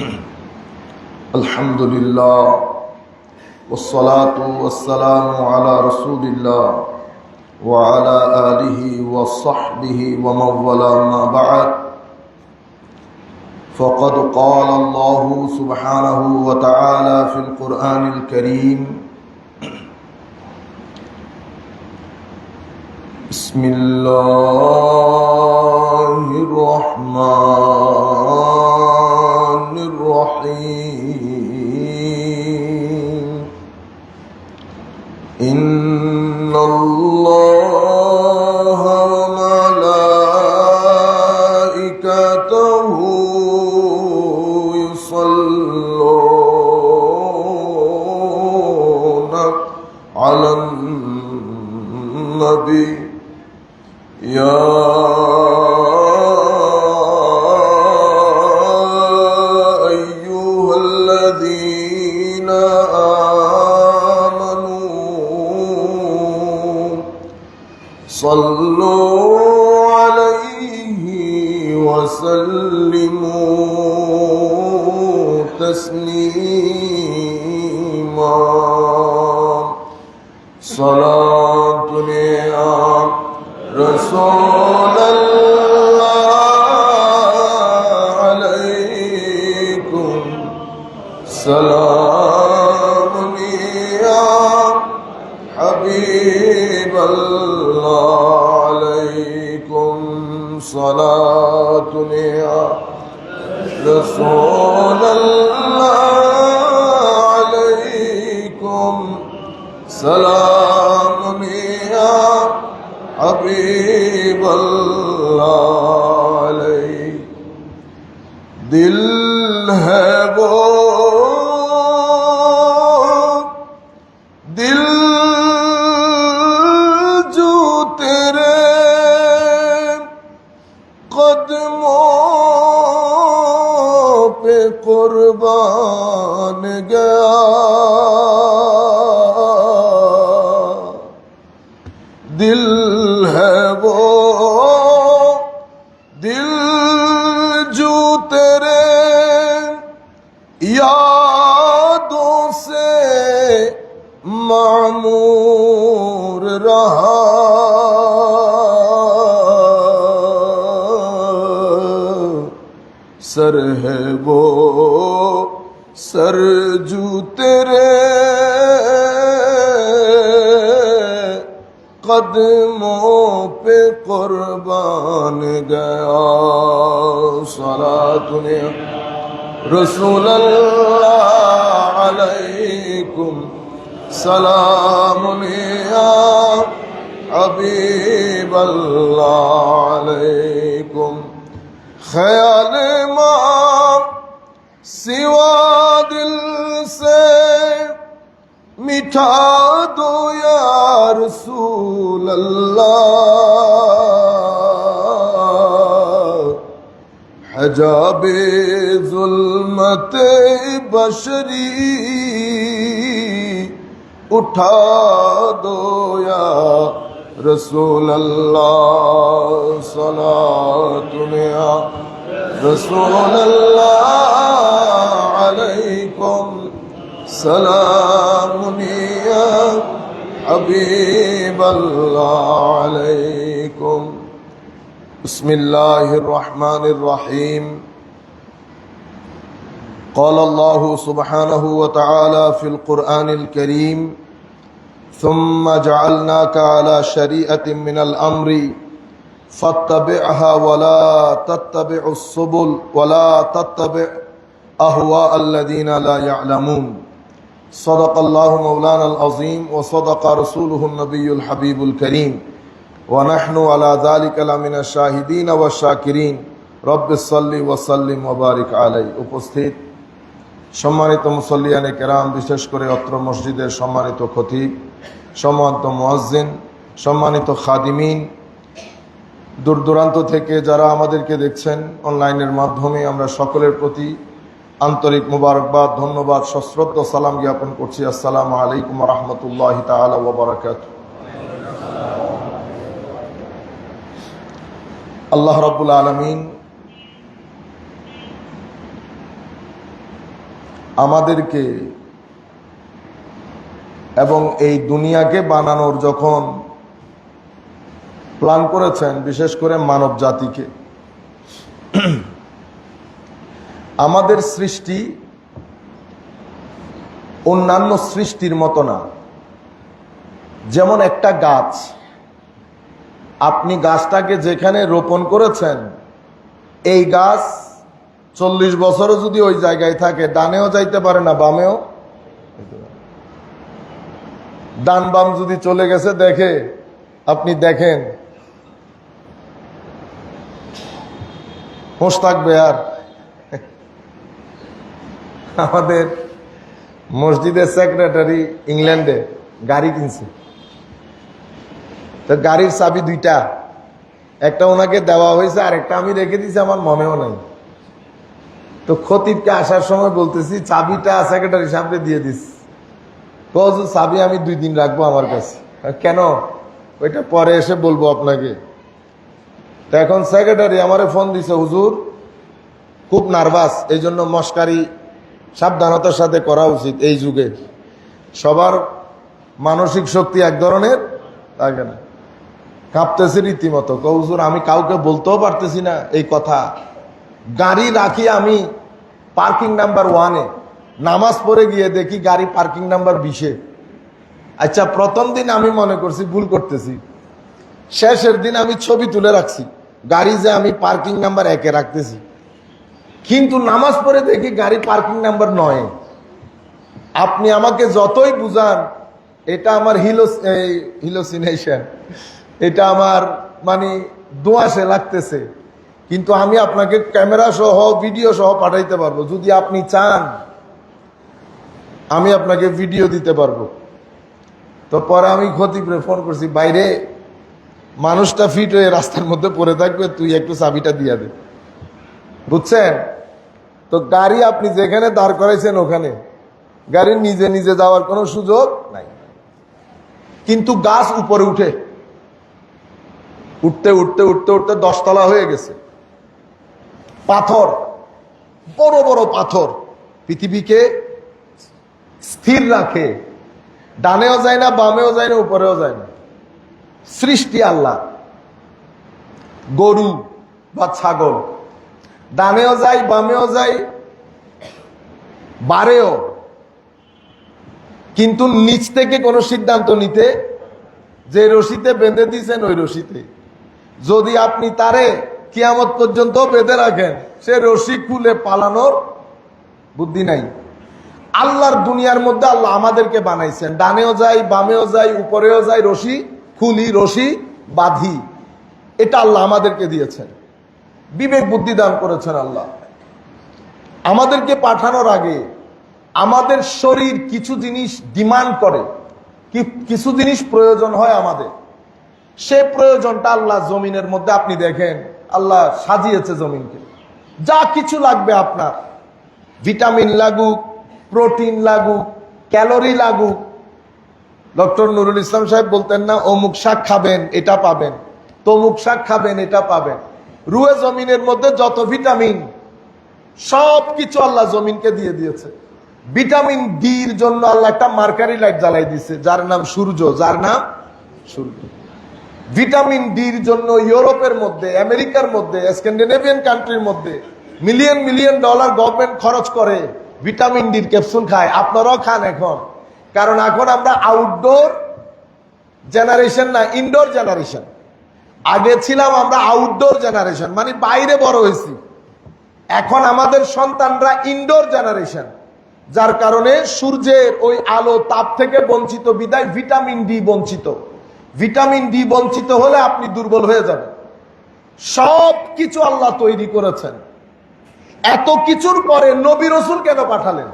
الحمد لله والصلاة والسلام على رسول الله وعلى آله وصحبه ومن والاه ما بعد فقد قال الله سبحانه وتعالى في القرآن الكريم بسم الله الرحمن الرحيم إن الله وملائكته يصلون على النبي يا أيها الذين آمنوا صلوا عليه وسلموا تسليما صلاة يا رسول الله عليكم سلام يا حبيب الله عليكم صلاة يا رسول الله عليكم سلام يا حبیب اللہ علیہ دل ہے وہ دل جو تیرے قدموں پہ قربان گیا دل ہے وہ دل جو تیرے یادوں سے معمور رہا سر ہے وہ سر جو تیرے قدموں پہ قربان گیا صلاۃ رسول اللہ علیکم سلام یا حبیب اللہ علیکم خیال ماں سوا دل سے مٹھا دو یا رسول اللہ حجاب ظلمت بشری اٹھا دو یا رسول اللہ صلاۃ یا رسول اللہ علیکم سلام یا حبیب اللہ علیکم بسم اللہ الرحمن الرحیم قال اللہ سبحانہ وتعالی فی القرآن الکریم ثم جعلناك على شریعة من الامر فاتبعها ولا تتبع السبل ولا تتبع اهواء الذين لا يعلمون صدق اللہ مولانا العظیم وصدق رسولہ النبی الحبیب الکریم ونحن على ذلك لمن الشاہدین والشاکرین رب صلی وسلم وبارک علیہ উপস্থিত সম্মানিত মুসল্লিয়ানে কেরাম, বিশেষ করে অত্র মসজিদের সম্মানিত খতিব, সম্মানিত মুয়াজ্জিন, সম্মানিত খাদিমিন, দূর দূরান্ত থেকে যারা আমাদেরকে দেখছেন অনলাইনের মাধ্যমে, আমরা সকলের প্রতি আন্তরিক মুবারকবাদ, ধন্যবাদ, সশ্রদ্ধ সালাম জ্ঞাপন করছি। আসসালামু আলাইকুম ওয়া রাহমাতুল্লাহি তাআলা ওয়া বারাকাতুহু। আল্লাহ রাব্বুল আলামিন আমাদেরকে এবং এই দুনিয়াকে বানানোর যখন প্ল্যান করেছেন, বিশেষ করে মানব জাতিকে, আমাদের সৃষ্টি অন্যান্য সৃষ্টির মতো না। যেমন একটা গাছ, আপনি গাছটাকে যেখানে রোপণ করেছেন, এই গাছ 40 বছরও যদি ওই জায়গায় থাকে, ডানেও যাইতে পারে না, বামেও। ডান বাম যদি চলে গেছে দেখে, আপনি দেখেন হোশ থাকবে। আর আমাদের মসজিদের সেক্রেটারি ইংল্যান্ডে গাড়ি কিনছে, তো গাড়ির চাবি দুইটা, একটা ওনাকে দেওয়া হয়েছে আর একটা আমি রেখে দিয়েছি, আমার মনেও নাই। তো খতিবকে আসার সময় বলতেছি, চাবিটা সেক্রেটারি সামনে দিয়ে দিস। চাবি আমি 2 দিন রাখবো আমার কাছে। কেন? ওইটা পরে এসে বলবো আপনাকে। তো এখন সেক্রেটারি আমারে ফোন দিছে, হুজুর খুব নার্ভাস, এই জন্য মস্কারি সাবধানতার সাথে করা উচিত। এই যুগে সবার মানসিক শক্তি এক ধরনের থাকে না, কাঁপতেছে রীতিমতো। হুজুর আমি কাউকে বলতেও পারতেছি না এই কথা। গাড়ি রাখি আমি পার্কিং নাম্বার 1-এ, নামাজ পড়ে গিয়ে দেখি গাড়ি পার্কিং নাম্বার 20-এ। আচ্ছা, প্রথম দিন আমি মনে করছি ভুল করতেছি, শেষের দিন আমি ছবি তুলে রাখছি গাড়ি যে আমি পার্কিং নাম্বার 1-এ রাখতেছি, কিন্তু নামাজ পড়ে দেখি গাড়ি পার্কিং নাম্বার 9-এ। আপনি আমাকে যতই বুঝান, এটা আমার হিলোসিনেশন, এটা আমার মানে দোয়াশে লাগতেছে, কিন্তু আমি আপনাকে ক্যামেরা সহ ভিডিও সহ পাঠাইতে পারবো। যদি আপনি চান আমি আপনাকে ভিডিও দিতে পারবো। তো পরে আমি খতিবরে ফোন করছি, বাইরে মানুষটা ফিট হয়ে রাস্তার মধ্যে পড়ে থাকবে, তুই একটু চাবিটা দিয়ে দে, বুঝছেন? তো গাড়ি আপনি যেখানে দাঁড় করাইছেন ওখানে গাড়ির নিজে নিজে যাওয়ার কোনো সুযোগ নাই। কিন্তু গাছ উপরে উঠে উঠতে উঠতে উঠতে উঠতে 10 তলা হয়ে গেছে। পাথর, বড় বড় পাথর পৃথিবীকে স্থির রাখে, ডানেও যায় না, বামেও যায় না, উপরেও যায় না। সৃষ্টি আল্লাহ। গরু বা ছাগল ডানেও যায়, বামেও যায়, বারেও, কিন্তু নিচ থেকে কোনো সিদ্ধান্ত নিতে, যে রশিতে বেঁধে দিয়েছেন ওই রশিতে যদি আপনি তারে কিয়ামত পর্যন্ত বেঁধে রাখেন, সে রশি খুলে পালানোর বুদ্ধি নাই। আল্লাহর দুনিয়ার মধ্যে আল্লাহ আমাদেরকে বানাইছেন, ডানেও যাই, বামেও যাই, উপরেও যাই, রশি খুলি, রশি বাঁধি। এটা আল্লাহ আমাদেরকে দিয়েছেন, বিবেক বুদ্ধি দান করেছেন আল্লাহ। আমাদেরকে পাঠানোর আগে আমাদের শরীর কিছু জিনিস ডিমান্ড করে, কিছু জিনিস প্রয়োজন হয় আমাদের। সে প্রয়োজনটা আল্লাহ জমিনের মধ্যে, আপনি দেখেন আল্লাহ সাজিয়েছে জমিনকে, যা কিছু লাগবে আপনার, ভিটামিন লাগুক, প্রোটিন লাগুক, ক্যালোরি লাগুক। ডক্টর নুরুল ইসলাম সাহেব বলতেন না, অমুক শাক খাবেন এটা পাবেন, তমুক শাক খাবেন এটা পাবেন। রুয়ে জমিনের মধ্যে যত ভিটামিন, সব কিছু আল্লাহ জমিনকে দিয়ে দিয়েছে। ভিটামিন ডির জন্য আল্লাহ একটা মার্কারি লাইট জ্বালাই দিয়েছে, যার নাম সূর্য, যার নাম সূর্য। ভিটামিন ডির জন্য ইউরোপের মধ্যে, আমেরিকার মধ্যে, স্ক্যান্ডিনেভিয়ান কান্ট্রির মধ্যে মিলিয়ন মিলিয়ন ডলার গভর্নমেন্ট খরচ করে ভিটামিন ডির ক্যাপসুল খায়। আপনারাও খান এখন, কারণ এখন আমরা আউটডোর জেনারেশন না, ইনডোর জেনারেশন। আগে ছিলাম আমরা আউটডোর জেনারেশন, মানে বাইরে বড় হয়েছি। এখন আমাদের সন্তানরা ইনডোর জেনারেশন, যার কারণে সূর্যের ওই আলো তাপ থেকে বঞ্চিত বিদায় ভিটামিন ডি বঞ্চিত। ভিটামিন ডি বঞ্চিত হলে আপনি দুর্বল হয়ে যাবেন। সব কিছু আল্লাহ তৈরি করেছেন। এত কিছুর পরে নবী রাসূল কেন পাঠালেন?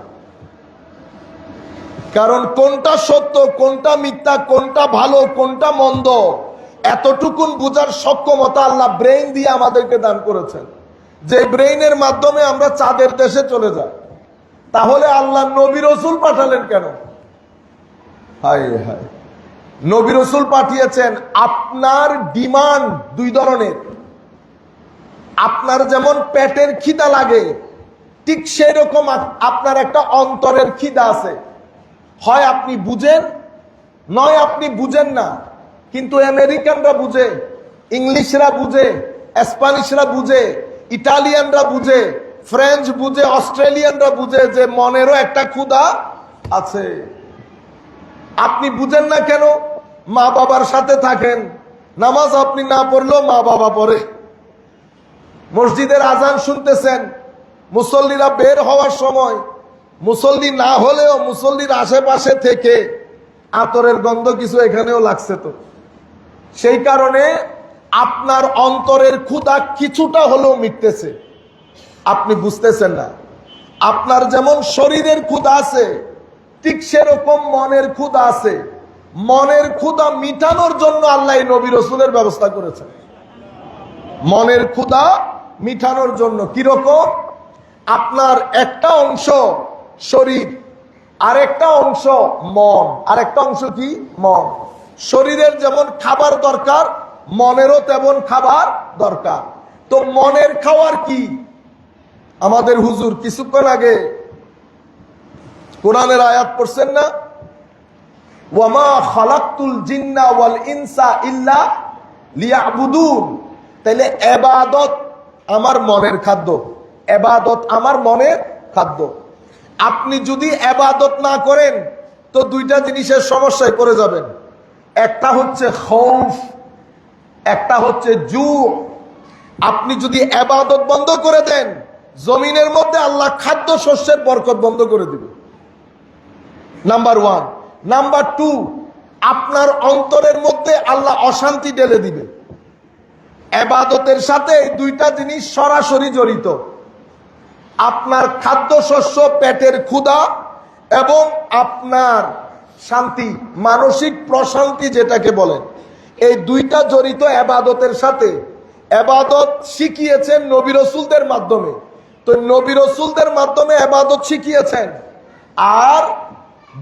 কারণ কোনটা সত্য, কোনটা মিথ্যা, কোনটা ভালো, কোনটা মন্দ, এতটুকুন বুঝার সক্ষমতা আল্লাহ ব্রেইন দিয়ে আমাদেরকে দান করেছেন, যে ব্রেইনের মাধ্যমে আমরা চাঁদের দেশে চলে যাই। তাহলে আল্লাহ নবী রাসূল পাঠালেন কেন? হায় হায়, নবী রাসূল পাঠিয়েছেন। আপনার ডিমান্ড 2 ধরনের। আপনার যেমন পেটের খিদা লাগে, ঠিক সেই রকম আপনার একটা অন্তরের খিদা আছে, হয় আপনি বুঝেন নয় আপনি বুঝেন না। কিন্তু আমেরিকানরা বুঝে, ইংলিশরা বুঝে, স্প্যানিশরা বুঝে, ইটালিয়ানরা বুঝে, ফ্রেঞ্চ বুঝে, অস্ট্রেলিয়ানরা বুঝে যে মনেরও একটা ক্ষুধা আছে। আপনি বুঝেন না কেন? মা বাবার সাথে থাকেন, নামাজ আপনি না পড়লেও মা বাবা পড়ে। মসজিদের আজান শুনতেছেন, মুসল্লিরা বের হওয়ার সময় মুসল্লি না হলেও মুসল্লির আশেপাশে থেকে আতরের গন্ধ কিছু এখানেও লাগছে। তো সেই কারণে আপনার অন্তরের ক্ষুধা কিছুটা হলেও মিটতেছে, আপনি বুঝতেছেন না। আপনার যেমন শরীরের ক্ষুধা আছে, ঠিক সেরকম মনের ক্ষুধা আছে। মনের ক্ষুধা মিটানোর জন্য আল্লাহ নবী রাসূলের ব্যবস্থা করেছেন। মনের ক্ষুধা মিটানোর জন্য কিরকম? আপনার একটা অংশ শরীর, আরেকটা অংশ মন। আরেকটা অংশ কি? মন। শরীরের যেমন খাবার দরকার, মনেরও তেমন খাবার দরকার। তো মনের খাওয়ার কি? আমাদের হুজুর কিছুক্ষণ আগে কোরআনের আয়াত পড়ছেন না, ওয়ামা খালাকতুল জিন্না ওয়াল ইনসা ইল্লা লিয়াবুদুন। তাইলে ইবাদত আমার মনের খাদ্য, ইবাদত আমার মনের খাদ্য। আপনি যদি ইবাদত না করেন তো দুইটা জিনিসের সমস্যায় পড়ে যাবেন। একটা হচ্ছে খৌফ, একটা হচ্ছে জু। আপনি যদি ইবাদত বন্ধ করে দেন, জমিনের মধ্যে আল্লাহ খাদ্য শস্যের বরকত বন্ধ করে দিবে, নাম্বার ওয়ান। নাম্বার টু, আপনার অন্তরের মধ্যে আল্লাহ অশান্তি ঢেলে দিবে। ইবাদতের সাথে দুইটা জিনিস সরাসরি জড়িত। আপনার খাদ্যশস্য, পেটের ক্ষুধা এবং আপনার শান্তি, মানসিক প্রশান্তি যেটাকে বলেন, এই দুইটা জড়িত ইবাদতের সাথে। ইবাদত শিখিয়েছেন নবী রাসূলদের মাধ্যমে, তো নবী রাসূলদের মাধ্যমে ইবাদত শিখিয়েছেন। আর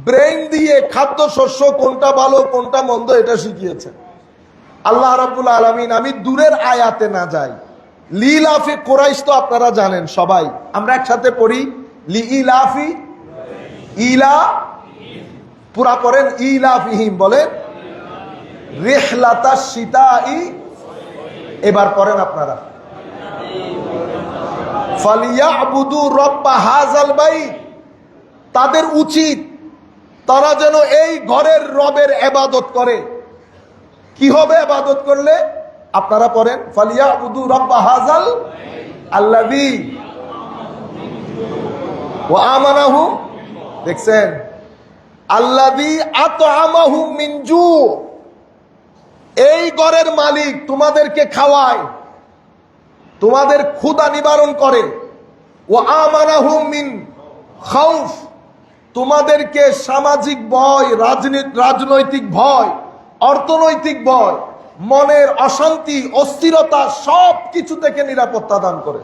ব্রেইন দিয়ে খাদ্যশস্য কোনটা ভালো কোনটা মন্দ এটা শিখিয়েছেন আল্লাহ রাব্বুল আলামিন। আমি দূরের আয়াতে না যাই, লিলাফি কুরাইশ তো আপনারা জানেন সবাই, আমরা একসাথে পড়ি লিইলাফি ইলা, পুরা পড়েন ইলাফিহিম, বলেন রিহলাতাশ শিতাই। এবার পড়েন আপনারা ফালিয়াবুদু রাব্বা হাযাল বাইত। তাদের উচিত তারা যেন এই ঘরের রবের ইবাদত করে। কি হবে ইবাদত করলে? আপনারা পড়েন ফালিয়াবুদু রাব্বা হাযাল আল্লাযী ওয়া আমানাহুম। দেখছেন, আল্লাযী আত'আমাহুম মিন জু। এই ঘরের মালিক তোমাদেরকে খাওয়ায়, তোমাদের ক্ষুধা নিবারণ করে। ওয়া আমানাহুম মিন খাউফ, তোমাদেরকে সামাজিক ভয়, রাজনৈতিক ভয়, অর্থনৈতিক ভয়, মনের অশান্তি, অস্থিরতা সব কিছু থেকে নিরাপত্তা দান করে।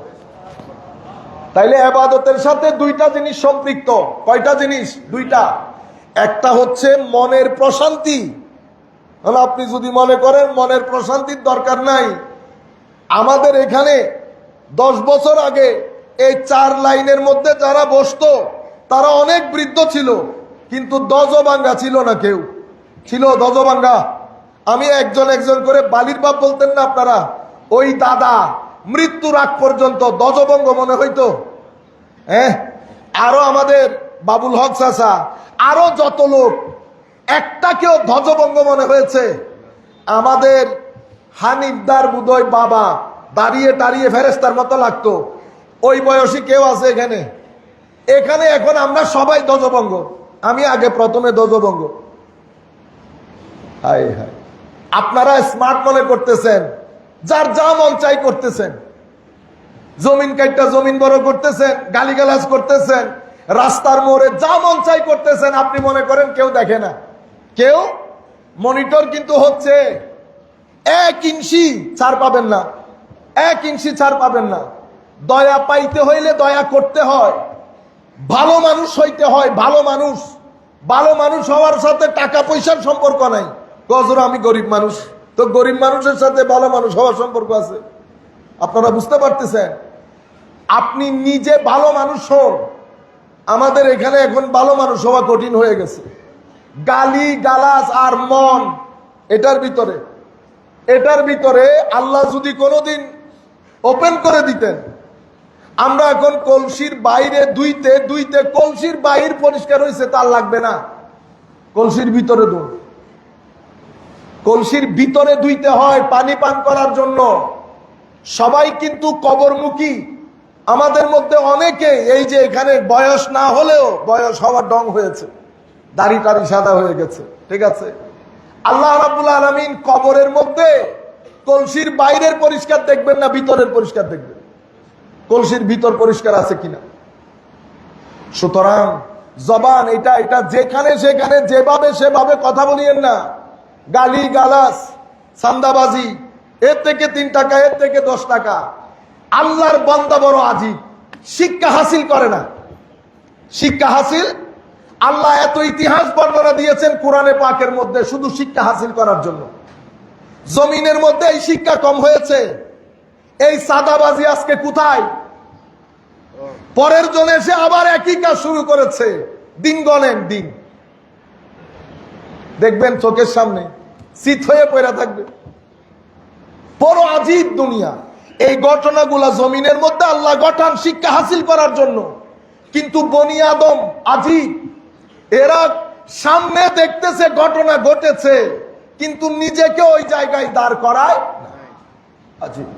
তাইলে ইবাদতের সাথে দুইটা জিনিস সম্পৃক্ত। কয়টা জিনিস? দুইটা। একটা হচ্ছে মনের প্রশান্তি। আপনি যদি মনে করেন মনের প্রশান্তির দরকার নাই, আমাদের এখানে 10 বছর আগে এই 4 লাইনের মধ্যে যারা বসতো তারা অনেক বৃদ্ধ ছিল, কিন্তু দজভাঙ্গা ছিল না। কেউ ছিল দজভাঙ্গা। আমি একজন একজন করে বালির বাপ বলতেন না আপনারা? ওই দাদা মৃত্যুর আগ পর্যন্ত দজভঙ্গ মনে হইতো। আরো আমাদের বাবুল হক চাচা, আরো যত লোক, একটা কেউ ধ্বজভঙ্গ মনে হয়েছে? আমাদের হানিফদার বুদয় বাবা দাঁড়িয়ে দাঁড়িয়ে ফেরেস্তার মতো লাগতো। ওই বয়সী কেউ আছে এখানে? এখানে এখন আমরা সবাই ধ্বজভঙ্গ। আমি আগে প্রথমে ধ্বজভঙ্গ। হায় হায়, আপনারা স্মার্ট মনে করতেছেন, যার যা মন চাই করতেছেন, জমিন কাটটা জমিন বড় করতেছেন, গালিগালাজ করতেছেন, রাস্তার মোড়ে যা মন চাই করতেছেন। আপনি মনে করেন কেউ দেখে না? কেউ মনিটর কিন্তু হচ্ছে। 1 ইঞ্চি ছাড় পাবেন না, 1 ইঞ্চি ছাড় পাবেন না। দয়া পাইতে হইলে দয়া করতে হয়, ভালো মানুষ হইতে হয়। ভালো মানুষ, ভালো মানুষ হওয়ার সাথে টাকা পয়সার সম্পর্ক নাই। গজর আমি গরিব মানুষ, তো গরিব মানুষের সাথে ভালো মানুষ হওয়ার সম্পর্ক আছে। আপনারা বুঝতে পারতেছেন? আপনি নিজে ভালো মানুষ হন। আমাদের এখানে এখন ভালো মানুষ হওয়া কঠিন হয়ে গেছে। গালি গালাজ আর মন, এটার ভিতরে আল্লাহ যদি কোনোদিন ওপেন করে দিতেন, আমরা এখন কলসির বাইরে দুইতে কলসির বাইর পরিষ্কার হয়েছে তার লাগবে না, কলসির ভিতরে কলসির ভিতরে ধুইতে হয় পানি পান করার জন্য। সবাই কিন্তু কবরমুখী। আমাদের মধ্যে অনেকে এই যে এখানে বয়স না হলেও বয়স হওয়ার ঢং হয়েছে, দাড়ি টাড়ি সাদা হয়ে গেছে, ঠিক আছে। আল্লাহ রাব্বুল আলামিন কবরের মধ্যে কলসির বাইরের পরিষ্কার দেখবেন না, ভিতরের পরিষ্কার দেখবেন, কলসির ভিতর পরিষ্কার আছে কিনা। সুতরাং জবান এটা যেখানে সেখানে যেভাবে সেভাবে কথা বলিয়েন না। গালি গালাস, চান্দাবাজি, এর থেকে 3 টাকা, এর থেকে 10 টাকা। আল্লাহর বান্দা বড় আজীব, শিক্ষা হাসিল করে না। শিক্ষা হাসিল, আল্লাহ এত ইতিহাস বর্ণনা দিয়েছেন কোরআনে পাকের মধ্যে শুধু শিক্ষা হাসিল করার জন্য। জমিনের মধ্যে এই শিক্ষা কম হয়েছে। এই সাদাবাজি আজকে কোথায়? পরের জন এসে আবার একই কাজ শুরু করেছে। দিন গণেন, দিন দেখবেন চোখের সামনে শীত হয়ে পড়ে থাকবে। বড় আজীব দুনিয়া। এই ঘটনাগুলা জমিনের মধ্যে আল্লাহ গঠান শিক্ষা হাসিল করার জন্য। কিন্তু বনি আদম আজীব, এরা সামনে দেখতেছে ঘটনা ঘটেছে কিন্তু নিজেকে ওই জায়গায় দাঁড় করায় আজীব।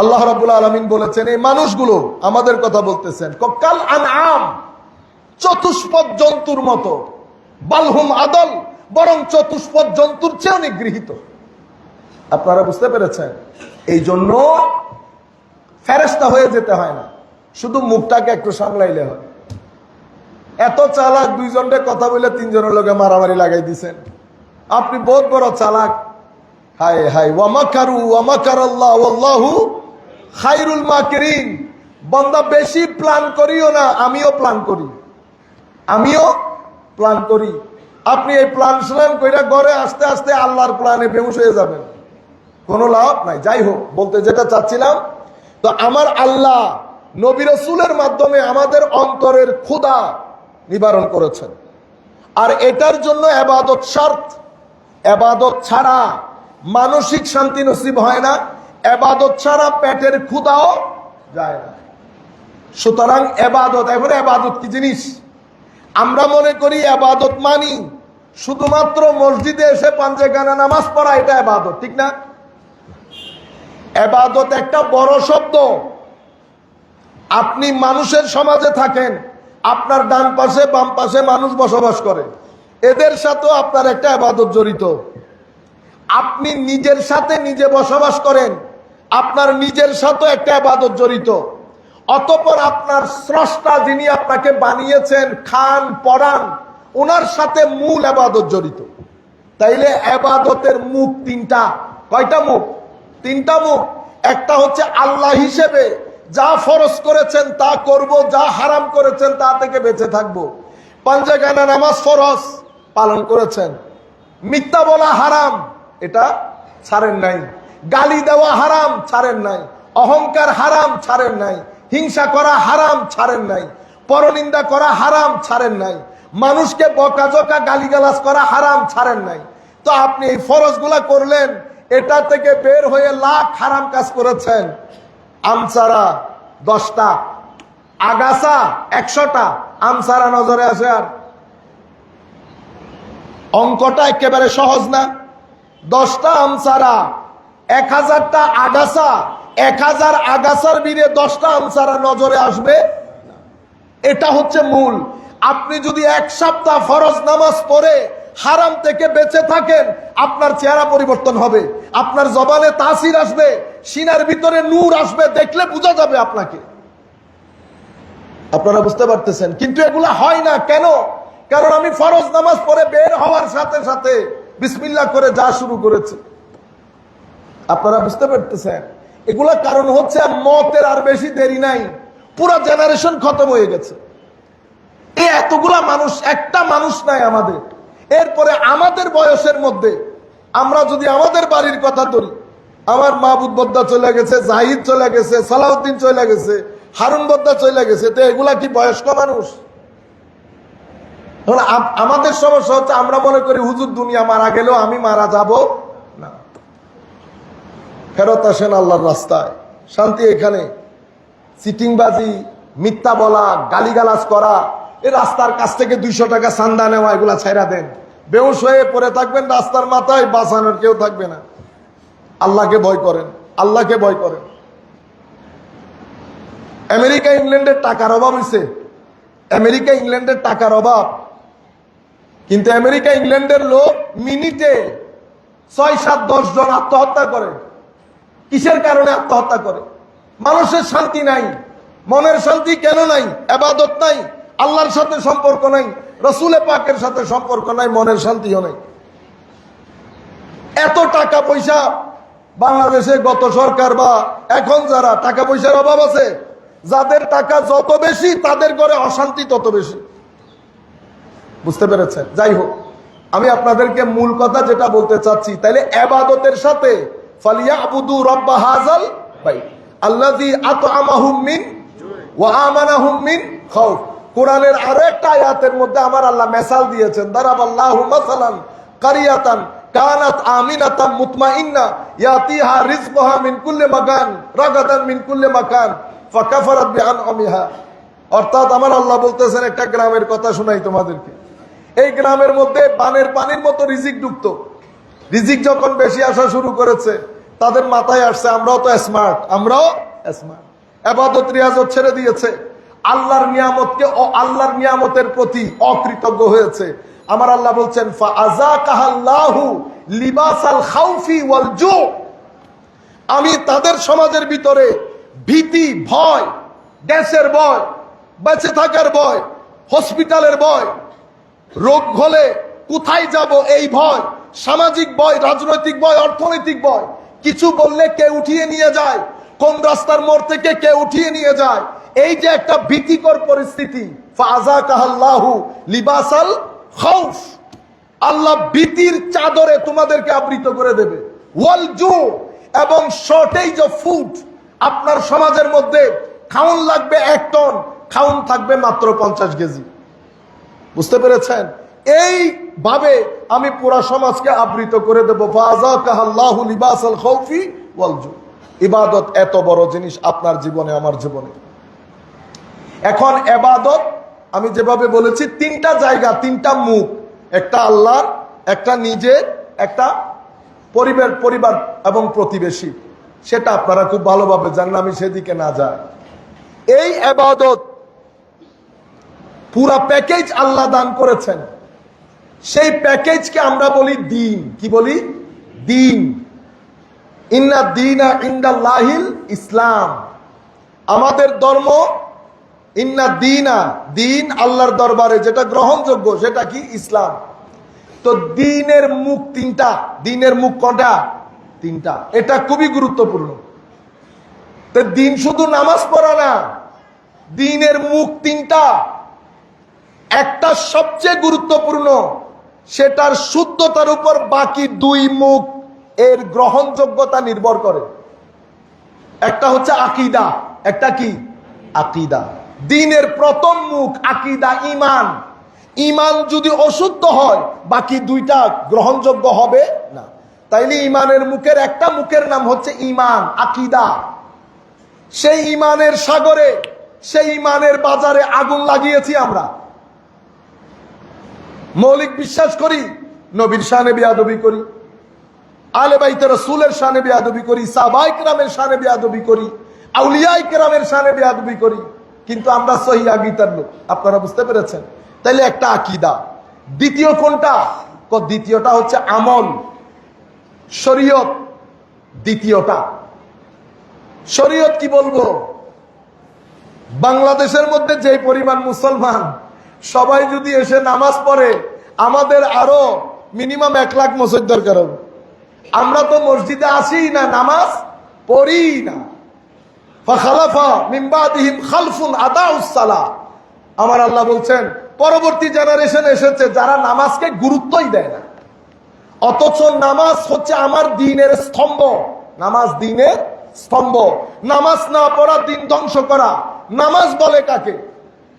আল্লাহ রাব্বুল আলামিন বলেছেন এই মানুষগুলো আমাদের কথা বলতেছেন, কাল আনআম, চতুষ্পদ জন্তুর মতো, বালহুম আদল, বরং চতুষ্পদ জন্তুর চেয়ে নিগৃহীত। আপনারা বুঝতে পেরেছেন? এই জন্য ফেরেশতা হয়ে যেতে হয় না, শুধু মুখটাকে একটু সামলাইলে হয়। এত চালাক, 2 জনকে কথা বলে 3 জনের লোকে মারামারি লাগাই দিছেন। আপনি বহুত বড় চালাক। হায় হায়, ওয়ামাকারু ওয়ামাকারাল্লাহ ওয়াল্লাহু খায়রুল মাকিরিন। বান্দা বেশি প্ল্যান করিও না, আমিও প্ল্যান করি। আপনি এই প্ল্যান কইরা ঘরে আস্তে আস্তে আল্লাহর প্ল্যানে বেহুশ হয়ে যাবেন, কোনো লাভ নাই। যাই হোক, বলতে যেটা চাচ্ছিলাম, তো আমার আল্লাহ নবী রাসূলের মাধ্যমে আমাদের অন্তরের ক্ষুধা নিবারণ করেছেন। আর এটার জন্য ইবাদত শর্ত। ইবাদত ছাড়া মানসিক শান্তি নসিব হয় না, ইবাদত ছাড়া পেটের ক্ষুধাও যায় না। সুতরাং ইবাদত, এখন ইবাদত কি জিনিস? আমরা মনে করি ইবাদত মানি শুধুমাত্র মসজিদে এসে পাঞ্জেখানা নামাজ পড়া, এটা ইবাদত, ঠিক না? ইবাদত একটা বড় শব্দ। আপনি মানুষের সমাজে থাকেন, আপনার ডান পাশে বাম পাশে মানুষ বসবাস করে, এদের সাথেও আপনার একটা ইবাদত জড়িত। আপনি নিজের সাথে নিজে বসবাস করেন, আপনার নিজের সাথে একটা ইবাদত জড়িত। অতঃপর আপনার স্রষ্টা যিনি আপনাকে বানিয়েছেন, খান পড়ান, ওনার সাথে মূল ইবাদত জড়িত। তাইলে ইবাদতের মুখ 3টা। কয়টা মুখ? 3টা মুখ। একটা হচ্ছে আল্লাহ হিসেবে যা ফরজ করেছেন তা করব, যা হারাম করেছেন তা থেকে বেঁচে থাকবো। পাঞ্জেখানা নামাজ ফরজ, পালন করেছেন। মিথ্যা বলা হারাম, এটা ছাড়েন নাই। গালি দেওয়া হারাম, ছাড়েন নাই। অহংকার হারাম, ছাড়েন নাই। হিংসা করা হারাম, ছাড়েন নাই। পরনিন্দা করা হারাম, ছাড়েন নাই। মানুষকে বকাঝকা গালিগালাজ করা হারাম, ছাড়েন নাই। তো আপনি এই ফরজগুলা করলেন, এটা থেকে বের হয়ে লাখ হারাম কাজ করেছেন। আমসারা 10টা, আগাছা 100টা, আমসারা নজরে আসে। আর অঙ্কটা একেবারে সহজ না? 10টা আমসারা, 1000টা আগাছা, 1000 আগাছার ভিড়ে 10টা আমসারা নজরে আসবে, এটা হচ্ছে মূল। আপনি যদি 1 সপ্তাহ ফরজ নামাজ পড়ে হারাম থেকে বেঁচে থাকেন, আপনার চেহারা পরিবর্তন হবে, আপনার জবানে তাসির আসবে, সিনার ভিতরে নূর আসবে, দেখলে বোঝা যাবে আপনাকে। আপনারা বুঝতে পারতেছেন? কিন্তু এগুলা হয় না কেন? কারণ আমি ফরজ নামাজ পড়ে বের হওয়ার সাথে সাথে বিসমিল্লাহ করে যা শুরু করেছি। আপনারা বুঝতে পারতেছেন? এগুলা কারণ হচ্ছে মতের আর বেশি দেরি নাই, পুরো জেনারেশন খতম হয়ে গেছে। এই এতগুলা মানুষ, একটা মানুষ নাই আমাদের। এরপরে আমাদের বয়সের মধ্যে আমরা যদি আমাদের বাড়ির কথা ধরি, আমার মাহবুব বদ্দা চলে গেছে, জাহিদ চলে গেছে, সালাউদ্দিন চলে গেছে, হারুন বদ্দা চলে গেছে, তো এগুলা কি বয়স্ক মানুষ? আমাদের সমস্যা হচ্ছে আমরা মনে করি হুজুর দুনিয়া মারা গেলেও আমি মারা যাব না। ফেরত আসেন আল্লাহর রাস্তায়, শান্তি এখানে। চিটিংবাজি, মিথ্যা বলা, গালিগালাজ করা, এই রাস্তার কাছ থেকে 200 টাকা চান্দা নেওয়া, এগুলা ছাইরা দেন। বেহুশ হয়ে পড়ে থাকবেন রাস্তার মাথায়, বাঁচানোর কেউ থাকবে না। আল্লাহকে ভয় করেন, আল্লাহকে ভয় করেন। আমেরিকা ইংল্যান্ডের টাকার অভাব হয়েছে, আমেরিকা ইংল্যান্ডের টাকার অভাব, কিন্তু আমেরিকা ইংল্যান্ডের লোক মিনিটে 6, 7, 10 জন আত্মহত্যা করে। কিসের কারণে আত্মহত্যা করে? মানুষের শান্তি নাই। মনের শান্তি কেন নাই? ইবাদত নাই, আল্লাহর সাথে সম্পর্ক নাই, রাসূল পাকের সাথে সম্পর্ক নাই, মনের শান্তিও নাই। এত টাকা পয়সা বাংলাদেশে গত সরকার বা এখন যারা টাকা পয়সার অভাব আছে, যাদের টাকা যত বেশি তাদের ঘরে অশান্তি তত বেশি। বুঝতে পেরেছেন? যাই হোক, আমি আপনাদেরকে মূল কথা যেটা বলতে চাচ্ছি, তাইলে ইবাদতের সাথে ফালিয়াবুদু রাব্ব হাযাল বাইত আল্লাযী আত'আমাহুম মিন ওয়া আমানাহুম মিন খাউফ। কোরআনের আরো একটা আয়াতের মধ্যে আমার আল্লাহ মিসাল দিয়েছেন, দারাবাল্লাহু মাসালান কারিয়াতান কানাত আমিনাতাম মুতমাইন্না ইয়াতিহা রিজকুহা মিন কুল্লি মাকান রাগাদান মিন কুল্লি মাকান ফাকাফারাত বিআনআমিহা। অর্থাৎ আমার আল্লাহ বলতেছেন, একটা গ্রামের কথা শোনাই তোমাদেরকে। এই গ্রামের মধ্যে বানের পানির মতো রিজিক ঢুকতো। রিজিক যখন বেশি আসা শুরু করেছে, তাদের মাথায় আসছে আমরাও তো স্মার্ট, আমরাও স্মার্ট। ইবাদত রিয়াজত ছেড়ে দিয়েছে, আল্লাহর নিয়ামতকে ও আল্লাহর নিয়ামতের প্রতি অকৃতজ্ঞ হয়েছে। আমার আল্লাহ বলছেন ফাআযাকাহাল্লাহু লিবাসাল খাউফি ওয়াল জু। আমি তাদের সমাজের ভিতরে ভীতি, ভয়, গ্যাসের ভয়, বেঁচে থাকার ভয়, হসপিটালের ভয়, রোগ হলে কোথায় যাব এই ভয়, সামাজিক ভয়, রাজনৈতিক ভয়, অর্থনৈতিক ভয়, কিছু বললে কে উঠিয়ে নিয়ে যায়, কোন রাস্তার মোড় থেকে কে উঠিয়ে নিয়ে যায়, এই যে একটা ভীতিকর পরিস্থিতি। ফাআযাকাহাল্লাহু লিবাসাল খাউফ, আল্লাহ ভীতির চাদরে তোমাদেরকে আবৃত করে দেবে। ওয়াল জু, এবং শর্টেজ অফ ফুড। আপনার সমাজের মধ্যে খাউন লাগবে 1 টন, খাউন থাকবে মাত্র 50 কেজি। বুঝতে পেরেছেন? এই ভাবে আমি পুরো সমাজকে আবৃত করে দেব। ফাআযাকাহাল্লাহু লিবাসাল খাউফি ওয়াল জু। ইবাদত এত বড় জিনিস আপনার জীবনে, আমার জীবনে। এখন ইবাদত আমি যেভাবে বলেছি, 3টা জায়গা, 3টা মুখ, একটা আল্লাহর, একটা নিজের, একটা পরিবার এবং প্রতিবেশী। সেটা আপনারা খুব ভালোভাবে জানেন, আমি সেদিকে না যাই। এই ইবাদত পুরা প্যাকেজ আল্লাহ দান করেছেন। সেই প্যাকেজকে আমরা বলি দিন। কি বলি? দিন। ইন্না দীনা ইনদাল্লাহিল ইসলাম। আমাদের ধর্ম, ইন্না দীনা, দিন আল্লাহর দরবারে যেটা গ্রহণযোগ্য সেটা কি? ইসলাম। তো দিনের মুখ 3টা। দিনের মুখ কটা? 3টা। এটা খুবই গুরুত্বপূর্ণ। তো দিন শুধু নামাজ পড়া না, দিনের মুখ 3টা। একটা সবচেয়ে গুরুত্বপূর্ণ, সেটার শুদ্ধতার উপর বাকি 2 মুখ এর গ্রহণযোগ্যতা নির্ভর করে। একটা হচ্ছে আকীদা, একটা কি? আকীদা। দিনের প্রথম মুখ আকীদা, ঈমান। ঈমান যদি অশুদ্ধ হয়, বাকি 2টা গ্রহণযোগ্য হবে না। তাইলে ঈমানের মুখের একটা মুখের নাম হচ্ছে ঈমান, আকীদা। সেই ঈমানের সাগরে, সেই ঈমানের বাজারে আগুন লাগিয়েছি আমরা। মৌলিক বিশ্বাস করি, নবীর শানে বেয়াদবি করি, আলে বাইতে রাসূলের শানে বেয়াদবি করি, সাহাবায়ে কেরামের শানে বেয়াদবি করি, আউলিয়ায়ে কেরামের শানে বেয়াদবি করি, কিন্তু আমরা সহিহ আকীদার লোক। আপনারা বুঝতে পেরেছেন? তাইলে একটা আকীদা। দ্বিতীয় কোনটা? দ্বিতীয়টা হচ্ছে আমল, শরীয়ত। দ্বিতীয়টা শরীয়ত। কি বলবো, বাংলাদেশের মধ্যে যে পরিমাণ মুসলমান, সবাই যদি এসে নামাজ পড়ে, আমাদের আরো মিনিমাম 1 লাখ মসজিদ দরকার হবে। আমরা তো মসজিদে আসি না, নামাজ পড়ি না। ফাখালাফা মিন বাদিহিম খালফুন আদাউস সালাহ। আমার আল্লাহ বলছেন, পরবর্তী জেনারেশন এসেছে যারা নামাজকে গুরুত্বই দেয় না। অথচ নামাজ হচ্ছে আমার দ্বীনের স্তম্ভ। নামাজ দ্বীনের স্তম্ভ। নামাজ না পড়া দ্বীন ধ্বংস করা। নামাজ বলে কাকে?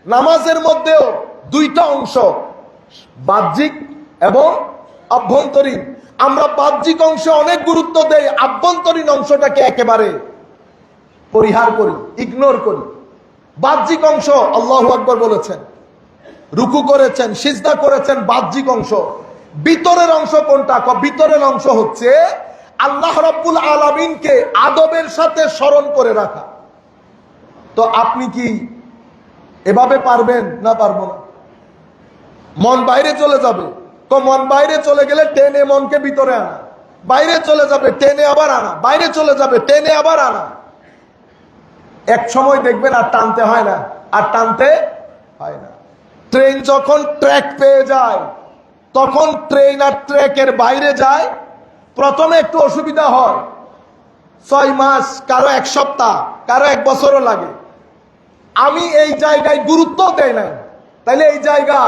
নামাজের মধ্যেও দুইটা অংশ, বাহ্যিক এবং আভ্যন্তরীণ। আমরা বাহ্যিক অংশে অনেক গুরুত্ব দেই, আভ্যন্তরীণ অংশটাকে একেবারে পরিহার করি, ইগনোর করি। বাহ্যিক অংশ আল্লাহু আকবার বলেছেন, রুকু করেছেন, সিজদা করেছেন, বাহ্যিক অংশ। ভিতরের অংশ কোনটা? ভিতরের অংশ হচ্ছে আল্লাহ রাব্বুল আলামিনকে আদবের সাথে স্মরণ করে রাখা। তো আপনি কি এভাবে পারবেন? না পারবো না। মন বাইরে চলে যাবে, তো মন বাইরে চলে গেলে টেনে মনকে ভিতরে আনা, বাইরে চলে যাবে টেনে আবার আনা, বাইরে চলে যাবে টেনে আবার আনা। এক সময় দেখবেন আর টানতে হয় না, আর টানতে হয় না। ট্রেন যখন ট্র্যাক পেয়ে যায়, তখন ট্রেন আর ট্র্যাকের বাইরে যায়, প্রথমে একটু অসুবিধা হয়, 6 মাস, কারো 1 সপ্তাহ, কারো 1 বছরও লাগে। আমি এই জায়গায় গুরুত্ব দেই না। তাইলে এই জায়গা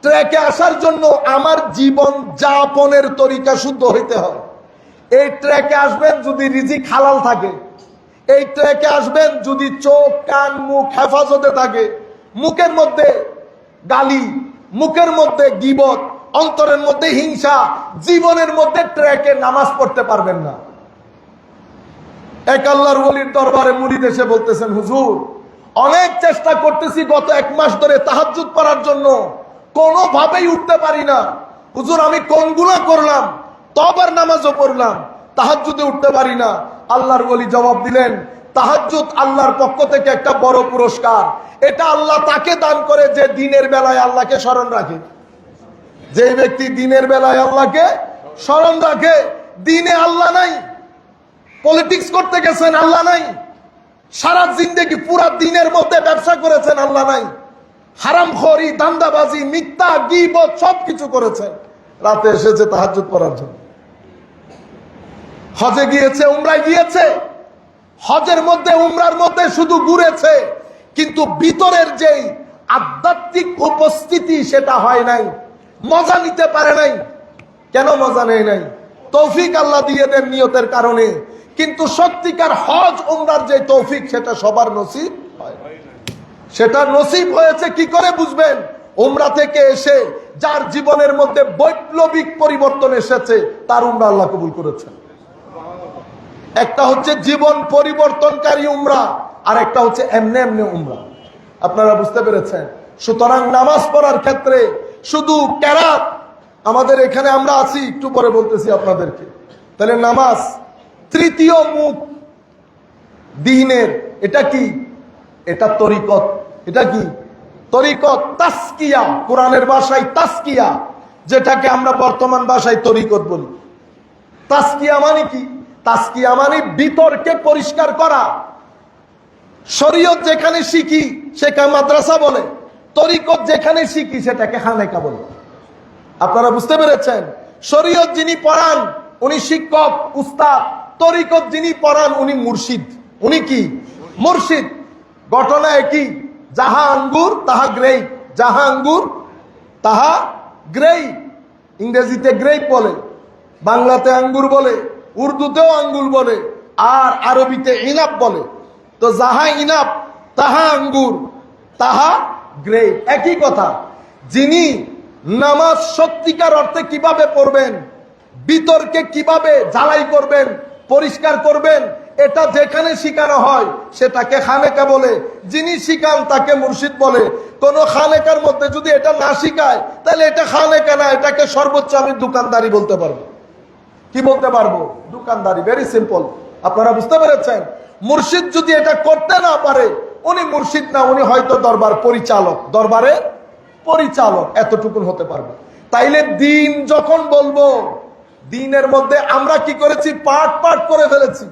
ট্র্যাকে আসার জন্য আমার জীবন যাপনের তরিকা শুদ্ধ হইতে হয়। এই ট্র্যাকে আসবেন যদি রিজিক হালাল থাকে, এই ট্র্যাকে আসবেন যদি চোখ কান মুখ হেফাজতে থাকে। মুখের মধ্যে গালি, মুখের মধ্যে গীবত, অন্তরের মধ্যে হিংসা, জীবনের মধ্যে ট্র্যাকে নামাজ পড়তে পারবেন না। এক আল্লাহর ওলির দরবারে মুরিদ এসে বলতেছেন, হুজুর অনেক চেষ্টা করতেছি গত 1 মাস ধরে তাহাজ্জুদ পড়ার জন্য, কোনোভাবেই উঠতে পারি না। হুজুর আমি কোন গুনাহ করলাম? তওবার নামাজও পড়লাম, তাহাজ্জুদে উঠতে পারি না। আল্লাহর ওলি জবাব দিলেন, তাহাজ্জুদ আল্লাহর পক্ষ থেকে একটা বড় পুরস্কার। এটা আল্লাহ তাকে দান করে যে দিনের বেলায় আল্লাহকে স্মরণ রাখে। যে ব্যক্তি দিনের বেলায় আল্লাহকে স্মরণ রাখে। দিনে আল্লাহ নাই, পলিটিক্স করতে গেছেন আল্লাহ নাই, সারা জিন্দেগি পুরা দিনের মধ্যে ব্যবসা করেছেন আল্লাহ নাই, হারামখোরি, দান্দাবাজি, মিথ্যা, গীবত সবকিছু করেছেন, রাতে এসেছে তাহাজ্জুদ পড়ার জন্য। হজে গিয়েছে, উমরায় গিয়েছে, হজের মধ্যে উমরার মধ্যে শুধু ঘুরেছে, কিন্তু ভিতরের যেই আধ্যাত্মিক উপস্থিতি সেটা হয় নাই, মজা নিতে পারে নাই। কেন মজা নেয় নাই? তৌফিক আল্লাহ দিয়ে দেন নিয়তের কারণে, কিন্তু সত্যিকার হজ উমরার যে তৌফিক সেটা সবার নসিব হয়। সেটা নসিব হয়েছে কি করে বুঝবেন? উমরা থেকে এসে যার জীবনের মধ্যে বৈপ্লবিক পরিবর্তন এসেছে তার উমরা আল্লাহ কবুল করেছেন। একটা হচ্ছে জীবন পরিবর্তনকারী উমরা, আর একটা হচ্ছে এমনে এমনে উমরা। আপনারা বুঝতে পেরেছেন? সুতরাং নামাজ পড়ার ক্ষেত্রে শুধু কেরাত, আমাদের এখানে আমরা আছি, একটু পরে বলতেছি আপনাদেরকে। তাহলে নামাজ তৃতীয় মুখ দ্বীনের। এটা কি? এটা তরিকত। এটা কি? তরিকত, তাসকিয়া, কোরআনের ভাষায় তাসকিয়া, যেটাকে আমরা বর্তমান ভাষায় তরিকত বলি। তাসকিয়া মানে কি? তাসকিয়া মানে ভিতরকে পরিষ্কার করা। শরীয়ত যেখানে শিখি সেখানে মাদ্রাসা বলে, তরিকত যেখানে শিখি সেটাকে খানেকা বলে। আপনারা বুঝতে পেরেছেন? শরীয়ত যিনি পড়ান উনি শিক্ষক, উস্তাদ। তরিকত যিনি পড়ান উনি মুর্শিদ। উনি কি? মুর্শিদ। ঘটনা একই, যাহা আঙ্গুর তাহা গ্রেপ, যাহা আঙ্গুর তাহা গ্রেপ। ইংরেজিতে গ্রেপ বলে, বাংলাতে আঙ্গুর বলে, উর্দুতেও আঙ্গুর বলে, আর আরবিতে ইনাব বলে। তো যাহা ইনাব তাহা আঙ্গুর তাহা গ্রেপ, একই কথা। যিনি নামাজ সত্যিকার অর্থে কিভাবে পড়বেন, ভিতরকে কিভাবে ঝালাই করবেন, পরিষ্কার করবেন, এটা যেখানে শিখানো হয় সেটাকে খানেকা বলে। যিনি শিখান তাকে মুর্শিদ বলে। কোন খানেকার মধ্যে যদি এটা না শিখায় তাহলে এটা খানেকা না, এটাকে সর্বোচ্চ আমি দোকানদারি বলতে পারবো। কি বলতে পারবো? দোকানদারি। Very simple. আপনারা বুঝতে পেরেছেন? মুর্শিদ যদি এটা করতে না পারে উনি মুর্শিদ না, উনি হয়তো দরবার পরিচালক, দরবারে পরিচালক, এতটুকুন হতে পারবে। তাইলে দিন যখন বলবো, দিনের মধ্যে আমরা কি করেছি? পাঠ পাঠ করে ফেলেছি।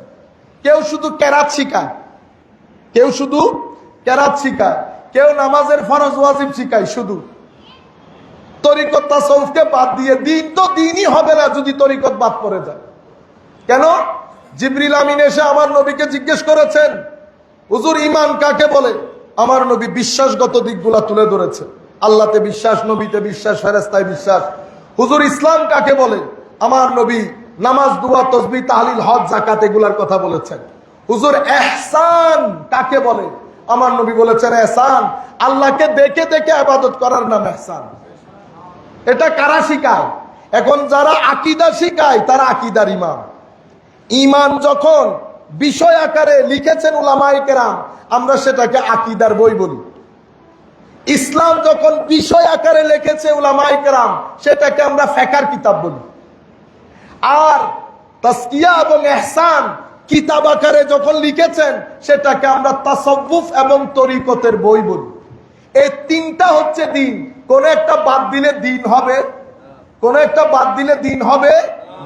কেউ শুধু কেরাত শিখায়, কেউ শুধু কেরাত শিখায়, কেউ নামাজের ফরজ ওয়াজিব শিখায় শুধু। তরিকত তাসাউফকে বাদ দিয়ে দিন তো দিনই হবে না যদি তরিকত বাদ পড়ে যায়। কেন? জিবরিল আমিন এসে আমার নবীকে জিজ্ঞেস করেছেন, হুজুর ঈমান কাকে বলে? আমার নবী বিশ্বাসগত দিকগুলা তুলে ধরেছে। আল্লাহতে বিশ্বাস, নবীতে বিশ্বাস, ফেরেশতায় বিশ্বাস। হুজুর ইসলাম কাকে বলে? আমার নবী নামাজ, দুয়া, তাসবিহ, তাহলিল, হজ, যাকাত এগুলার কথা বলেছেন। হুজুর ইহসান কাকে বলে? আমার নবী বলেছেন ইহসান আল্লাহকে দেখে দেখে ইবাদত করার নাম ইহসান। এটা কারা শিখায়? এখন যারা আকীদা শিখায় তারা আকীদার ইমাম। ঈমান যখন বিষয় আকারে লিখেছেন উলামায়ে কেরাম, আমরা সেটাকে আকীদার বই বলি। ইসলাম যখন বিষয় আকারে লিখেছে উলামায়ে কেরাম, সেটাকে আমরা ফিকহের কিতাব বলি। আর তাসকিয়া এবং ইহসান কিতাব আকারে যখন লিখেছেন, সেটাকে আমরা তাসাউফ এবং তরিকতের বই বলি। এই তিনটা হচ্ছে দিন। কোন একটা বাদ দিলে দিন হবে? কোন একটা বাদ দিলে দিন হবে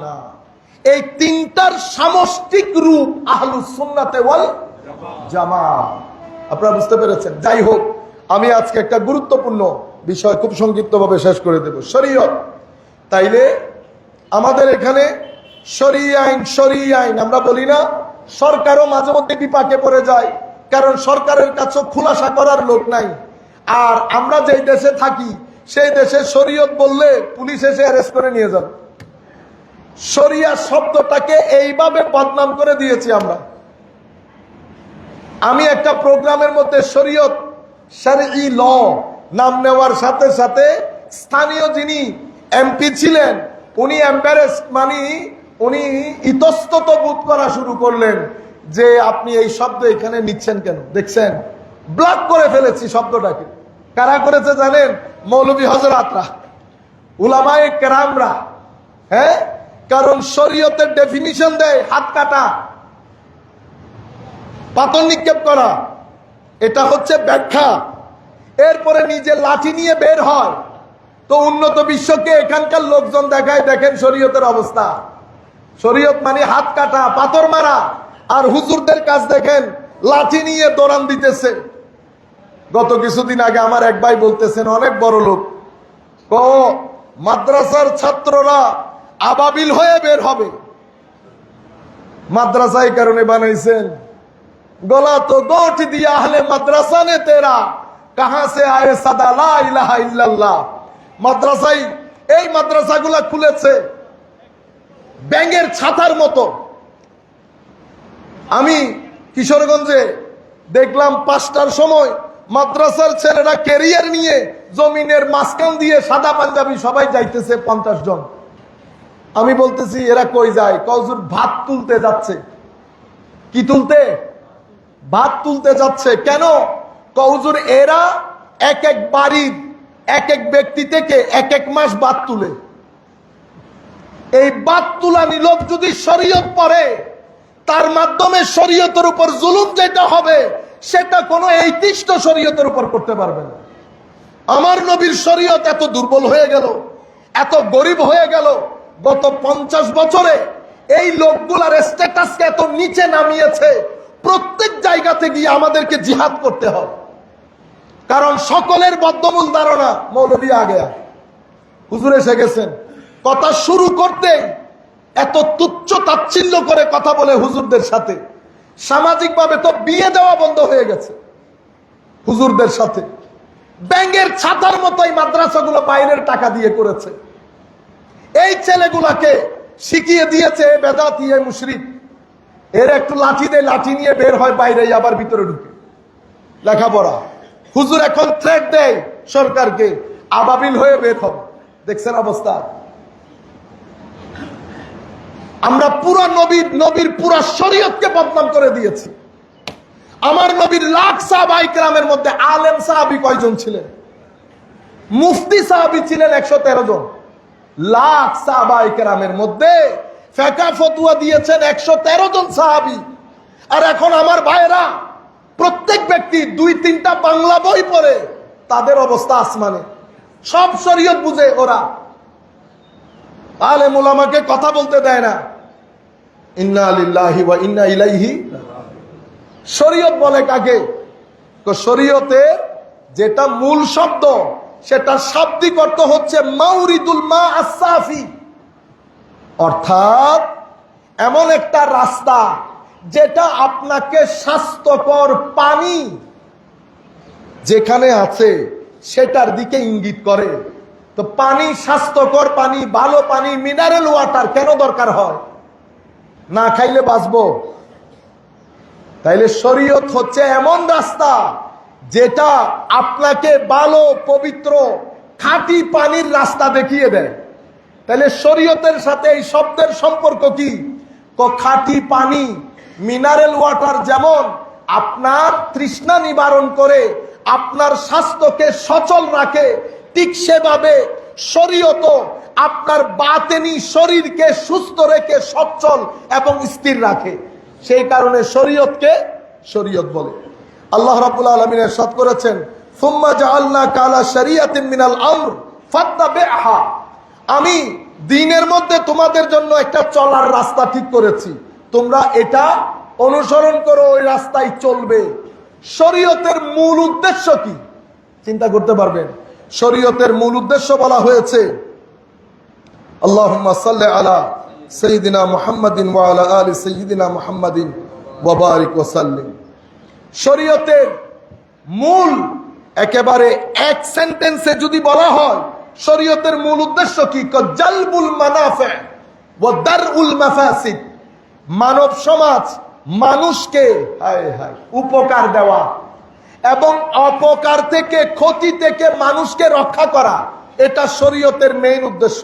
না। এই তিনটার সামষ্টিক রূপ আহলুস সুন্নাতে ওয়াল জামাত। আপনারা বুঝতে পেরেছেন? যাই হোক, আমি আজকে একটা গুরুত্বপূর্ণ বিষয় খুব সংক্ষিপ্তভাবে শেষ করে দেব, শরীয়ত। তাইলে আমাদের এখানে শরীয়ত আইন আমরা বলি না? সরকারও মাঝে মধ্যে বিপাকে পড়ে যায়, কারণ সরকারের কাছে খুলাসা করার লোক নাই। আর আমরা যেই দেশে থাকি সেই দেশে শরীয়ত বললে পুলিশ এসে অ্যারেস্ট করে নিয়ে যাবে। শরিয়া শব্দটাকে এইভাবে বদনাম করে দিয়েছি আমরা। আমি একটা প্রোগ্রামের মধ্যে শরীয়ত, শারঈ ল নাম নেওয়ার সাথে সাথে স্থানীয় যিনি এমপি ছিলেন উনি এম্বারেস, মানে উনি ইতস্তত বোধ করা শুরু করলেন যে আপনি এই শব্দ এখানে নিচ্ছেন কেন? দেখছেন, ব্লক করে ফেলেছি শব্দটাকে। কারা করেছে জানেন? মৌলভী হযরতরা, উলামায়ে কেরামরা। হ্যাঁ, কারণ শরীয়তের ডেফিনিশন দেয় হাত কাটা, পাথর নিক্ষেপ করা, এটা হচ্ছে ব্যাখ্যা। এরপরে নিজে লাঠি নিয়ে বের হয়। তো উন্নত বিশ্বকে এখানকার লোকজন দেখায়, দেখেন শরীয়তের অবস্থা। শরীয়ত মানে হাত কাটা, পাথর মারা। আর হুজুরদের কাজ দেখেন, লাঠি নিয়ে দৌড়ান দিতেছে। গত কিছুদিন আগে আমার এক ভাই বলতেছেন, অনেক বড় লোক, মাদ্রাসার ছাত্ররা আবাবিল হয়ে বের হবে। মাদ্রাসা এই কারণে বানাইছেন, গলা তো গোঠ দিয়া আহলে মাদ্রাসা নে তেরা, কাহা সে আয়ে সাদা লা ইলাহা ইল্লাল্লাহ। মাদ্রাসাই, এই মাদ্রাসাগুলা খুলেছে ব্যাঙের ছাতার মতো। আমি কিশোরগঞ্জে দেখলাম 5টার সময় মাদ্রাসার ছেলেরা ক্যারিয়ার নিয়ে জমিনের মাঝখান দিয়ে সাদা পাঞ্জাবি সবাই যাইতেছে 50 জন। আমি বলতেছি এরা কই যায়? কজুর ভাত তুলতে যাচ্ছে। কি তুলতে? ভাত তুলতে যাচ্ছে। কেন? কজুর এরা এক এক বাড়ির এক এক ব্যক্তি থেকে এক এক মাস ভাত তুলে। এই ভাত তুলানি লোক যদি শরীয়ত পড়ে, তার মাধ্যমে শরীয়তের উপর জুলুম যেটা হবে সেটা কোনো এইতিষ্ট শরীয়তের উপর করতে পারবে না। আমার নবীর শরীয়ত এত দুর্বল হয়ে গেল, এত গরিব হয়ে গেল, গত 50 বছরে এই লোকগুলার স্ট্যাটাসকে এত নিচে নামিয়েছে। প্রত্যেক জায়গাতে গিয়ে আমাদেরকে জিহাদ করতে হবে, কারণ সকলের বদ্ধমূল ধারণা মৌলভী আগে হুজুর এসে গেছেন। কথা শুরু করতে এত তুচ্ছ তাচ্ছিল্য করে কথা বলে হুজুরদের সাথে। সামাজিকভাবে তো বিয়ে দেওয়া বন্ধ হয়ে গেছে হুজুরদের সাথে। ব্যাঙের ছাতার মতো এই মাদ্রাসাগুলো বাইরের টাকা দিয়ে করেছে। এই ছেলেগুলাকে শিখিয়ে দিয়েছে বেদাতি, মুশরিক। এর একটু লাঠি দেয়, লাঠি নিয়ে বের হয় বাইরে, আবার ভিতরে ঢুকে লেখাপড়া। হুজুর এখন থ্রেট দেয় সরকারকে, আবাবিল হয়ে বের হবে। দেখছেন অবস্থা? আমরা পুরা নবীর পুরা শরীয়তকে বদনাম করে দিয়েছি। আমার নবীর লাখ সাহাবায়ে কেরামের মধ্যে আলেম সাহাবী কয়জন ছিলেন? মুফতি সাহাবী ছিলেন 113 জন। লাখ সাহাবায়ে কেরামের মধ্যে ফিকহ ফতোয়া দিয়েছেন 113 জন সাহাবী। আর এখন আমার ভাইরা প্রত্যেক ব্যক্তি 2-3টা বাংলা বই পড়ে, তাদের অবস্থা আসমানে। সব শরীয়ত বুঝে ওরা, আলেম উলামাকে কথা বলতে দেয় না। ইন্না লিল্লাহি ওয়া ইন্না ইলাইহি। শরীয়ত বলে কাকে? শরীয়তের যেটা মূল শব্দ, সেটা শাব্দিক অর্থ হচ্ছে মাউরিদুল মা আস-সাফি, অর্থাৎ এমন একটা রাস্তা যেটা আপনাকে স্বাস্থ্যকর পানি যেখানে আছে সেটার দিকে ইঙ্গিত করে। তো পানি, স্বাস্থ্যকর পানি, ভালো পানি, মিনারেল ওয়াটার কেন দরকার হয়? না খাইলে বাঁচবো? তাইলে শরীয়ত হচ্ছে এমন রাস্তা যেটা আপনাকে ভালো পবিত্র খাঁটি পানির রাস্তা দেখিয়ে দেয়। তাহলে শরীয়তের সাথে এই শব্দের সম্পর্ক কি? খাঁটি পানি, মিনারেল ওয়াটার যেমন আপনার তৃষ্ণা নিবারণ করে, আপনার স্বাস্থ্যকে সচল রাখে, ঠিক সেভাবে শরীয়ত আপনার বাতেনি শরীরকে সুস্থ রেখে সচল এবং স্থির রাখে। সেই কারণে শরীয়তকে শরীয়ত বলে। আল্লাহ রাব্বুল আলামিন ইরশাদ করেছেন, সুম্মা জাআলনাকা আলা শারিয়াতিন মিনাল আমর ফাত্তাবি'হা। আমি দ্বীনের মধ্যে তোমাদের জন্য একটা চলার রাস্তা ঠিক করেছি, তোমরা এটা অনুসরণ করো, ওই রাস্তায় চলবে। শরীয়তের মূল উদ্দেশ্য কি চিন্তা করতে পারবেন? শরীয়তের মূল উদ্দেশ্য বলা হয়েছে, আল্লাহুম্মা সাল্লি আলা সাইয়্যিদিনা মুহাম্মাদিন ওয়া আলা আলি সাইয়্যিদিনা মুহাম্মাদিন ওয়া বারিক ওয়া সাল্লিম। শরীয়তের মূল একেবারে এক সেন্টেন্সে যদি বলা হয় শরীয়তের মূল উদ্দেশ্য কি? জালবুল মানাফি ওয়া দারউল মাফাসিদ। মানব সমাজ মানুষকে উপকার দেওয়া এবং অপকার থেকে, ক্ষতি থেকে মানুষকে রক্ষা করা, এটা শরীয়তের মেইন উদ্দেশ্য।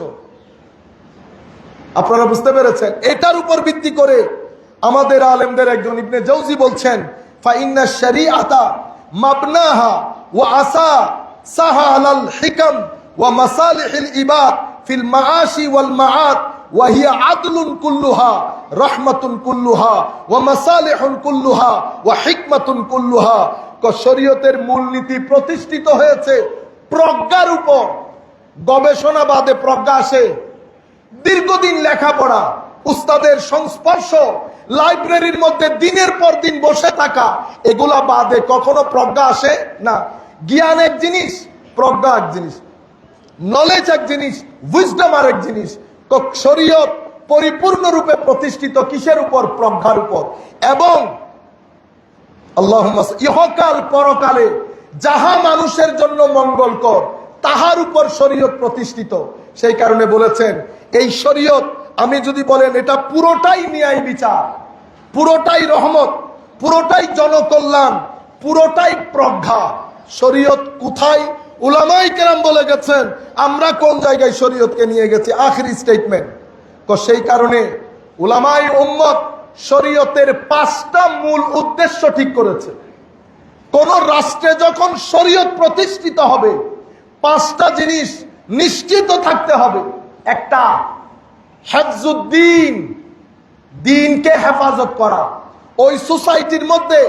আপনারা বুঝতে পেরেছেন? এটার উপর ভিত্তি করে আমাদের আলেমদের একজন ইবনে জাওজি বলছেন, ফাইন্না শরিআতা মাবনাহা ওয়া আসা সাহা আলাল হিকাম ওয়া মাসালিহিল ইবাদ ফিল মাআশি ওয়াল মাআদ ওয়া হিয়া আদলুন কুল্লুহা রাহমাতুন কুল্লুহা ওয়া মাসালিহুন কুল্লুহা ওয়া হিকমাতুন কুল্লুহা। শরীয়তের মূলনীতি প্রতিষ্ঠিত হয়েছে প্রজ্ঞার উপর। গবেষণাবাদে প্রজ্ঞা আসে, দীর্ঘদিন লেখাপড়া, উস্তাদের সংস্পর্শ, লাইব্রেরির মধ্যে দিনের পর দিন বসে থাকা, এগুলা বাদে কখনো প্রজ্ঞা আসে না। জ্ঞান এক জিনিস, প্রজ্ঞা এক জিনিস, নলেজ এক জিনিস, উইজডম আর এক জিনিস। শরীয়ত পরিপূর্ণরূপে প্রতিষ্ঠিত কিসের উপর? প্রজ্ঞার উপর। এবং আল্লাহুম্মা ইহকাল পরকালে যাহা মানুষের জন্য মঙ্গলকর তাহার উপর শরীয়ত প্রতিষ্ঠিত। সেই কারণে বলেছেন এই শরীয়ত, আমি যদি বলেন এটা পুরোটাই ন্যায় বিচার, পুরোটাই রহমত, পুরোটাই জনকল্যাণ, পুরোটাই প্রজ্ঞা। শরীয়ত কোথায়? উলামায়ে কেরাম বলে গেছেন আমরা কোন জায়গায় শরীয়তকে নিয়ে গেছি, আখিরি স্টেটমেন্ট। সেই কারণে উলামায়ে উম্মত শরীয়তের 5টা মূল উদ্দেশ্য ঠিক করেছে। কোন রাষ্ট্রে যখন শরীয়ত প্রতিষ্ঠিত হবে 5টা জিনিস নিশ্চিত থাকতে হবে। একটা, হিফজুদ্দিন, দ্বীনকে হেফাজত করা। ওই সোসাইটির মধ্যে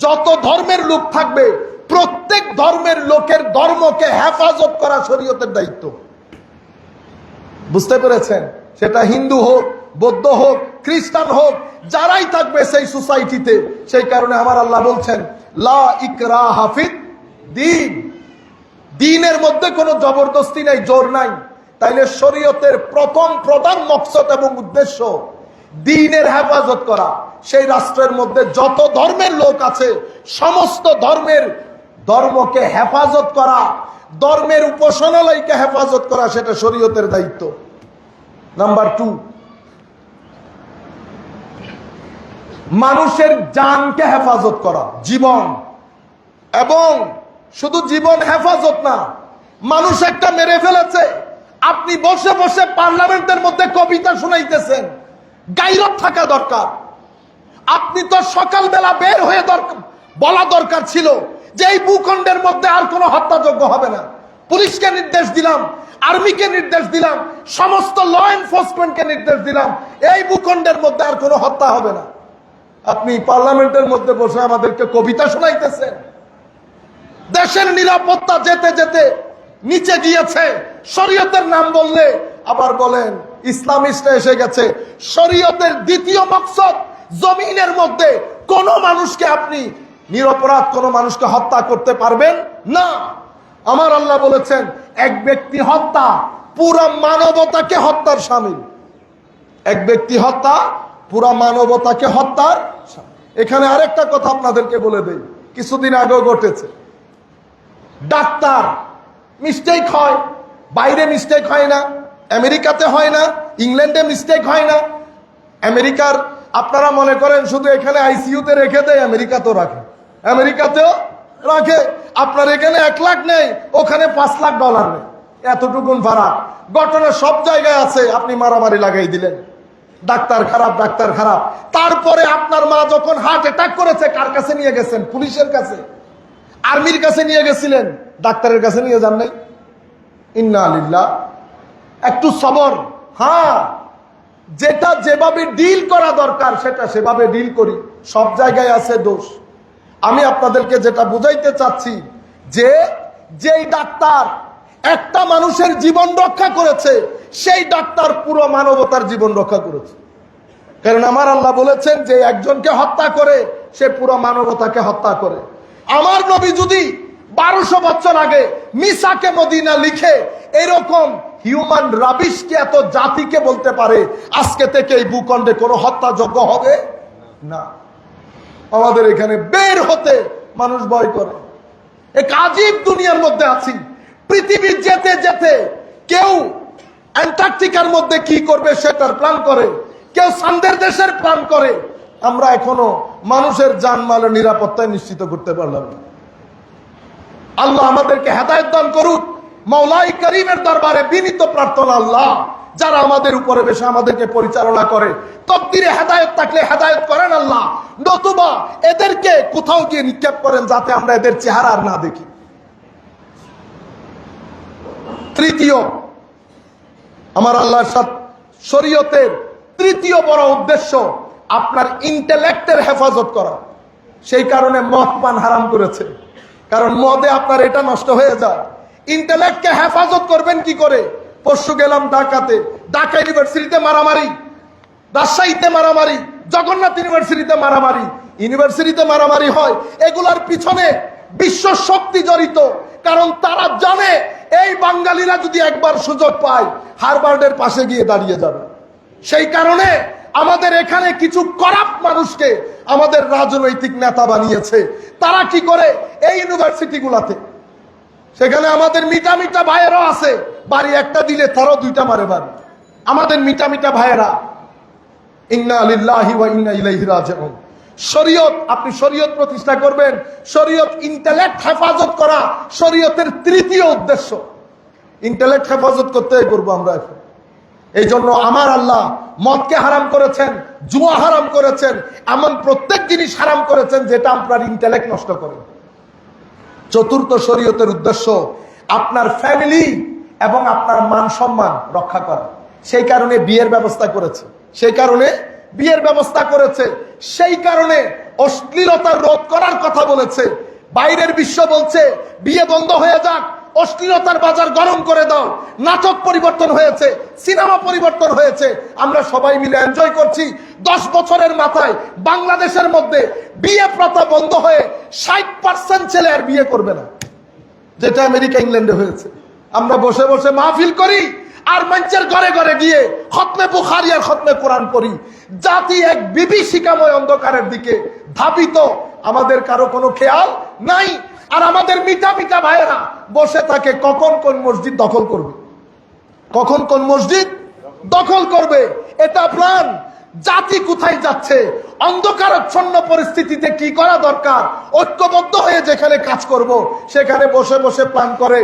যত ধর্মের লোক থাকবে প্রত্যেক ধর্মের লোকের ধর্মকে হেফাজত করা শরীয়তের দায়িত্ব। বুঝতে পেরেছেন? সেটা হিন্দু হোক, বৌদ্ধ হোক, খ্রিস্টান হোক, যারাই থাকবে সেই সোসাইটিতে। সেই কারণে আমার আল্লাহ বলছেন লা ইকরাহা ফিদ দ্বীন, দ্বীনের মধ্যে কোনো জবরদস্তি নাই, জোর নাই। তাইলে শরীয়তের প্রথম প্রধান মকসদ এবং উদ্দেশ্য দ্বীনের হেফাজত করা। সেই রাষ্ট্রের মধ্যে যত ধর্মের লোক আছে সমস্ত ধর্মকে হেফাজত করা, ধর্মের উপাসনালয়কে হেফাজত করা, সেটা শরীয়তের দায়িত্ব। নাম্বার 2, মানুষের জানকে হেফাজত করা, জীবন। এবং শুধু জীবন হেফাজত না, মানুষ একটা মেরে ফেলেছে, আপনি বসে বসে পার্লামেন্টের মধ্যে কবিতা শুনাইতেছেন, গায়রত থাকা দরকার। আপনি তো সকালবেলা বের হয়ে বলা দরকার ছিল যে এই ভূখণ্ডের মধ্যে আর কোনো হত্যাযজ্ঞ হবে না। পুলিশকে নির্দেশ দিলাম, আর্মিকে নির্দেশ দিলাম, সমস্ত ল এনফোর্সমেন্টকে নির্দেশ দিলাম, এই ভূখণ্ডের মধ্যে আর কোনো হত্যা হবে না। আপনি পার্লামেন্টের মধ্যে বসে আমাদেরকে কবিতা শোনাইতেছেন। দেশের নিরাপত্তা যেতে যেতে নিচে গিয়েছে, শরীয়তের নাম বললে আবার বলেন ইসলামিস্ট এসে গেছে। শরীয়তের দ্বিতীয় মকসদ, জমিনের মধ্যে কোন মানুষকে আপনি নিরপরাধ কোন মানুষকে হত্যা করতে পারবেন না। আমার আল্লাহ বলেছেন এক ব্যক্তি হত্যা পুরা মানবতাকে হত্যার শামিল। এক ব্যক্তি হত্যা পুরা মানবতাকে হত্যার। এখানে আরেকটা কথা আপনাদেরকে বলে দেই, কিছুদিন আগেও ঘটেছে। ডাক্তার মিস্টেক হয়, বাইরে মিস্টেক হয় না, আমেরিকাতে হয় না, ইংল্যান্ডে মিস্টেক হয় না। আমেরিকার আপনারা মনে করেন শুধু এখানে আইসিইউতে রেখে দেয়, আমেরিকাতেও রাখে, আমেরিকাতেও রাখে। আপনার এখানে 1 লাখ নেই, ওখানে $5 লাখ নেই, এতটুকুন ভাড়া। ঘটনা সব জায়গায় আছে। আপনি মারামারি লাগাই দিলেন, ডাক্তার খারাপ, ডাক্তার খারাপ। তারপরে আপনার মা যখন হার্ট অ্যাটাক করেছে, কার কাছে নিয়ে গেছেন? পুলিশের কাছে, আর্মির কাছে নিয়ে গেছিলেন, ডাক্তারের কাছে নিয়ে যান নাই। ইন্না লিল্লাহ। একটু সবর। হ্যাঁ, যেটা যেভাবে ডিল করা দরকার সেটা সেভাবে ডিল করি। সব জায়গায় আছে দোষ। আমি আপনাদেরকে যেটা বুঝাইতে চাচ্ছি, যে যেই ডাক্তার একটা মানুষের জীবন রক্ষা করেছে, সেই ডাক্তার পুরো মানবতার জীবন রক্ষা করেছে। কারণ আমার আল্লাহ বলেছেন যে একজনকে হত্যা করে সে পুরো মানবতাকে হত্যা করে। আমার নবী যদি 1200 বছর আগে মিসাকে মদিনা লিখে এরকম হিউম্যান রাবিশকে এত জাতিকে বলতে পারে, আজকে থেকে এই ভূখণ্ডে কোনো হত্যাযজ্ঞ হবে না। আমাদের এখানে বের হতে মানুষ ভয় করে। এক আজীব দুনিয়ার মধ্যে আছি। পৃথিবীর যেতে যেতে কেউ অ্যান্টার্কটিকার মধ্যে কি করবে সেটার প্ল্যান করে, কেউ সান্দের দেশের প্ল্যান করে। আমরা এখনো মানুষের জানমালের নিরাপত্তায় নিশ্চিত করতে পারলাম না। আল্লাহ আমাদেরকে হেদায়েত দান করুক। মাওলাই করিমের দরবারে বিনীত প্রার্থনা, আল্লাহ যারা আমাদের উপরে বসে আমাদেরকে পরিচালনা করে, তকদিরে হেদায়েত থাকলে হেদায়েত করেন আল্লাহ, নতুবা এদেরকে কোথাও গিয়ে নিক্ষেপ করেন যাতে আমরা এদের চেহারা আর না দেখি। তৃতীয়, আমার আল্লাহর সাথে শরীয়তের তৃতীয় বড় উদ্দেশ্য আপনার ইন্টেলেক্টের হেফাজত করা। সেই কারণে মদ পান হারাম করেছে, কারণ মদে আপনার এটা নষ্ট হয়ে যায়। ইন্টেলেক্টকে হেফাজত করবেন কি করে? পরশু গেলাম ঢাকাতে, ঢাকা ইউনিভার্সিটিতে মারামারি, রাজশাহীতে মারামারি, জগন্নাথ ইউনিভার্সিটিতে মারামারি। ইউনিভার্সিটিতে মারামারি হয়, এগুলার পিছনে বিশ্ব শক্তি জড়িত। কারণ তারা জানে এই বাঙালিরা যদি একবার সুযোগ পায় হার্ভার্ডের পাশে গিয়ে দাঁড়িয়ে যাবে। সেই কারণে আমাদের এখানে কিছু করাপ্ট মানুষকে আমাদের রাজনৈতিক নেতা বানিয়েছে। তারা কি করে? এই ইউনিভার্সিটি গুলাতে, সেখানে আমাদের মিটা মিটা ভাইয়েরাও আছে, বাড়ি একটা দিলে তারাও 2টা মারে বাড়ি। আমাদের মিটা মিটা ভাইয়েরা। ইন্না লিল্লাহি ওয়া ইন্না ইলাইহি রাজিউন। শরীয়ত, আপনি শরীয়ত প্রতিষ্ঠা করবেন, শরীয়ত ইন্টেলেক্ট হেফাজত করা শরীয়তের তৃতীয় উদ্দেশ্য। ইন্টেলেক্ট হেফাজত করতে করবো আমরা এখন। এই জন্য আমার আল্লাহ মদকে হারাম করেছেন, জুয়া হারাম করেছেন, এমন প্রত্যেক জিনিস হারাম করেছেন যেটা আপনার ইন্টেলেক্ট নষ্ট করে। চতুর্থ শরীয়তের উদ্দেশ্য আপনার ফ্যামিলি এবং আপনার মান সম্মান রক্ষা করা। সেই কারণে বিয়ের ব্যবস্থা করেছে, সেই কারণে বিয়ের ব্যবস্থা করেছে, সেই কারণে অশ্লীলতা রোধ করার কথা বলেছে। বাইরের বিশ্ব বলছে বিয়ে বন্ধ হয়ে যাক, অশ্লীলতার বাজার গরম করে দাও। নাটক পরিবর্তন হয়েছে, সিনেমা পরিবর্তন হয়েছে, আমরা সবাই মিলে এনজয় করছি। 10 বছরের মাথায় বাংলাদেশের মধ্যে বিয়ে প্রথা বন্ধ হয়ে 60% ছেলে আর বিয়ে করবে না, যেটা আমেরিকা ইংল্যান্ডে হয়েছে। আমরা বসে বসে মাহফিল করি আর মঞ্চের ঘরে ঘরে গিয়ে খতমে বুখারী আর খতমে কোরআন করি। জাতি এক বিভীষিকাময় অন্ধকারের দিকে ধাবিত, আমাদের কারো কোনো খেয়াল নাই। আর আমাদের মিঠা মিঠা ভাইয়েরা বসে থাকে কখন কোন মসজিদ দখল করবে, কখন কোন মসজিদ দখল করবে, এটা প্ল্যান। জাতি কোথায় যাচ্ছে, অন্ধকারাচ্ছন্ন পরিস্থিতিতে কি করা দরকার, ঐক্যবদ্ধ হয়ে যেখানে কাজ করব সেখানে বসে বসে প্ল্যান করে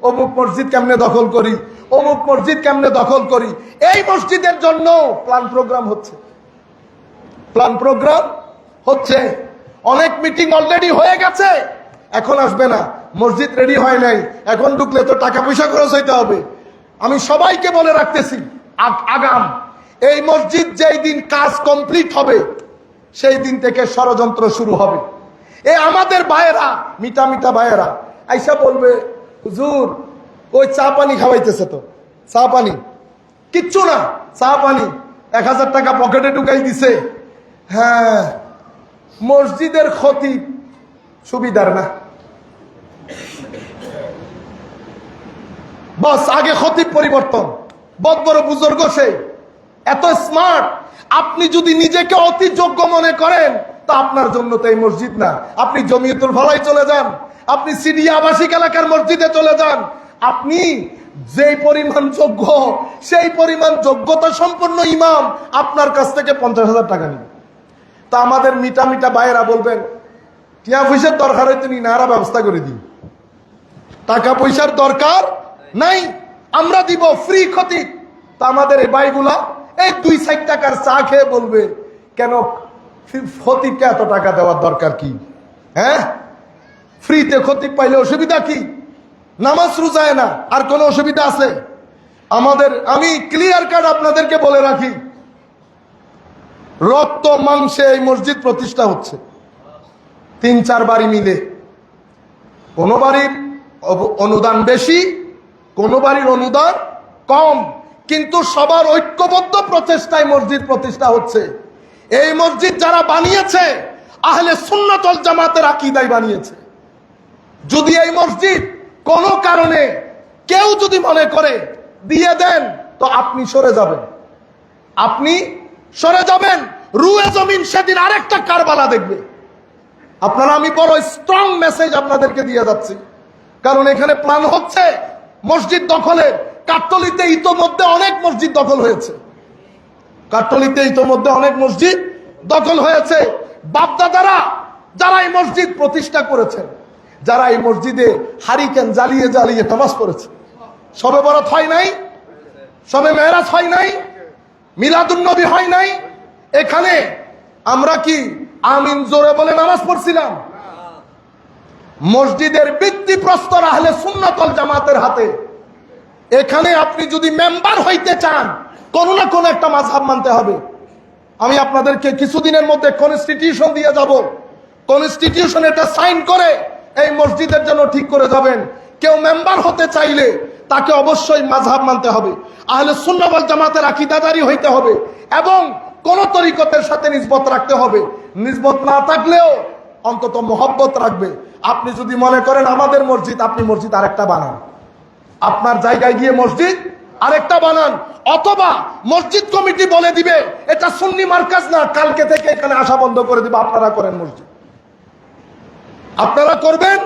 অমুক মসজিদ কেমনে দখল করি, অমুক মসজিদ কেমনে দখল করি। এই মসজিদের জন্য প্ল্যান প্রোগ্রাম হচ্ছে, প্ল্যান প্রোগ্রাম হচ্ছে। অনেক মিটিং অলরেডি হয়ে গেছে, এখন আসবে না, মসজিদ রেডি হয় নাই, এখন ঢুকলে তো টাকা পয়সা খরচ হইতে হবে। আমি সবাইকে বলে রাখতেছি, আগাম এই মসজিদ যেই দিন কাজ কমপ্লিট হবে সেই দিন থেকে ষড়যন্ত্র শুরু হবে। এ আমাদের ভাইয়েরা, মিঠা মিঠা ভাইয়েরা আইসা বলবে, হুজুর ওই চা পানি খাওয়াইতেছে, তো চা পানি কিচ্ছু না, চা পানি 1000 টাকা পকেটে ঢুকাই দিছে। হ্যাঁ, মসজিদের খতিব সুবিধার না, বস আগে খতিব পরিবর্তন। বড় বড় বুজুর্গ সে এত স্মার্ট। আপনি যদি নিজেকে অতি যোগ্য মনে করেন তা আপনার জন্য তো এই মসজিদ না। আপনি জমিয়তুল ফালায় চলে যান, আপনি সিডিয়া আবাসিক এলাকার মসজিদে চলে যান, আপনি যেই পরিমাণ যোগ্য সেই পরিমাণ যোগ্যতা সম্পন্ন ইমাম আপনার কাছ থেকে 50,000 টাকা নিবে। তা আমাদের মিটা মিটা ভাইয়েরা বলবেন টিয়া পয়সার দরকার হয়তো নি নারা ব্যবস্থা করে দিই, টাকা পয়সার দরকার নাই, আমরা দিব ফ্রি খতিব। তা আমাদের এই ভাইগুলা এই 2-4 টাকার চা খেয়ে বলবে কেন খতিবকে এত টাকা দেওয়ার দরকার কি? হ্যাঁ, ফ্রিতে খতিব পাইলে অসুবিধা কি? নামাজ রোজায় না, আর কোনো অসুবিধা আছে আমাদের? আমি ক্লিয়ার কাট আপনাদেরকে বলে রাখি, রক্ত মাংসে এই মসজিদ প্রতিষ্ঠা হচ্ছে 3-4 বাড়ি মিলে। কোন বাড়ির অনুদান বেশি, কোন বাড়ির অনুদান কম, কিন্তু সবার ঐক্যবদ্ধ প্রচেষ্টায় মসজিদ প্রতিষ্ঠা হচ্ছে। এই মসজিদ যারা বানিয়েছে আহলে সুন্নাত ওয়াল জামাতের আকীদায় বানিয়েছে। যদি এই মসজিদ কোনো কারণে কেউ যদি মনে করে দিয়ে দেন, তো আপনি সরে যাবেন, আপনি সরে যাবেন। রুয়ে জমিন সেদিন আরেকটা কারবালা দেখবে। আপনারা, আমি বড় স্ট্রং মেসেজ আপনাদেরকে দিয়ে যাচ্ছি, কারণ এখানে প্ল্যান হচ্ছে মসজিদ দখলের। কাট্টলিতে ইতোমধ্যে অনেক মসজিদ দখল হয়েছে, কাট্টলিতে ইতোমধ্যে অনেক মসজিদ দখল হয়েছে। বাপদাদারা যারা এই মসজিদ প্রতিষ্ঠা করেছেন, যারা এই মসজিদে হারিকেন জ্বালিয়ে জ্বালিয়ে নামাজ পড়েছে, শবে বরাত হয় নাই, শবে মেরাজ হয় নাই, মিলাদুন নবী হয় নাই, এখানে আমরা কি আমিন জোরে বলে নামাজ পড়ছিলাম? মসজিদের ভিত্তিপ্রস্তর আহলে সুন্নাত ওয়াল জামাতের হাতে। এখানে আপনি যদি মেম্বার হইতে চান, কোনো না কোনো একটা মাযহাব মানতে হবে। আমি আপনাদেরকে কিছুদিনের মধ্যে কনস্টিটিউশন দিয়ে যাব, কনস্টিটিউশন এটা সাইন করে এই মসজিদের জন্য ঠিক করে যাবেন। কেউ মেম্বার হতে চাইলে তাকে অবশ্যই মাযহাব মানতে হবে, আহলে সুন্নাত ওয়াল জামাতের আকীদাদারি হইতে হবে, এবং কোন তরিকতের সাথে নিসবত রাখতে হবে। নিসবত না থাকলেও অন্তত মহব্বত রাখবে। আপনি যদি মনে করেন আমাদের মসজিদ, আপনি মসজিদ আরেকটা বানান, আপনার জায়গায় গিয়ে মসজিদ আরেকটা বানান, অথবা মসজিদ কমিটি বলে দিবে এটা সুন্নি মার্কাজ না, কালকে থেকে এখানে আসা বন্ধ করে দিবে, আপনারা করেন মসজিদ, আপনারা করবেন,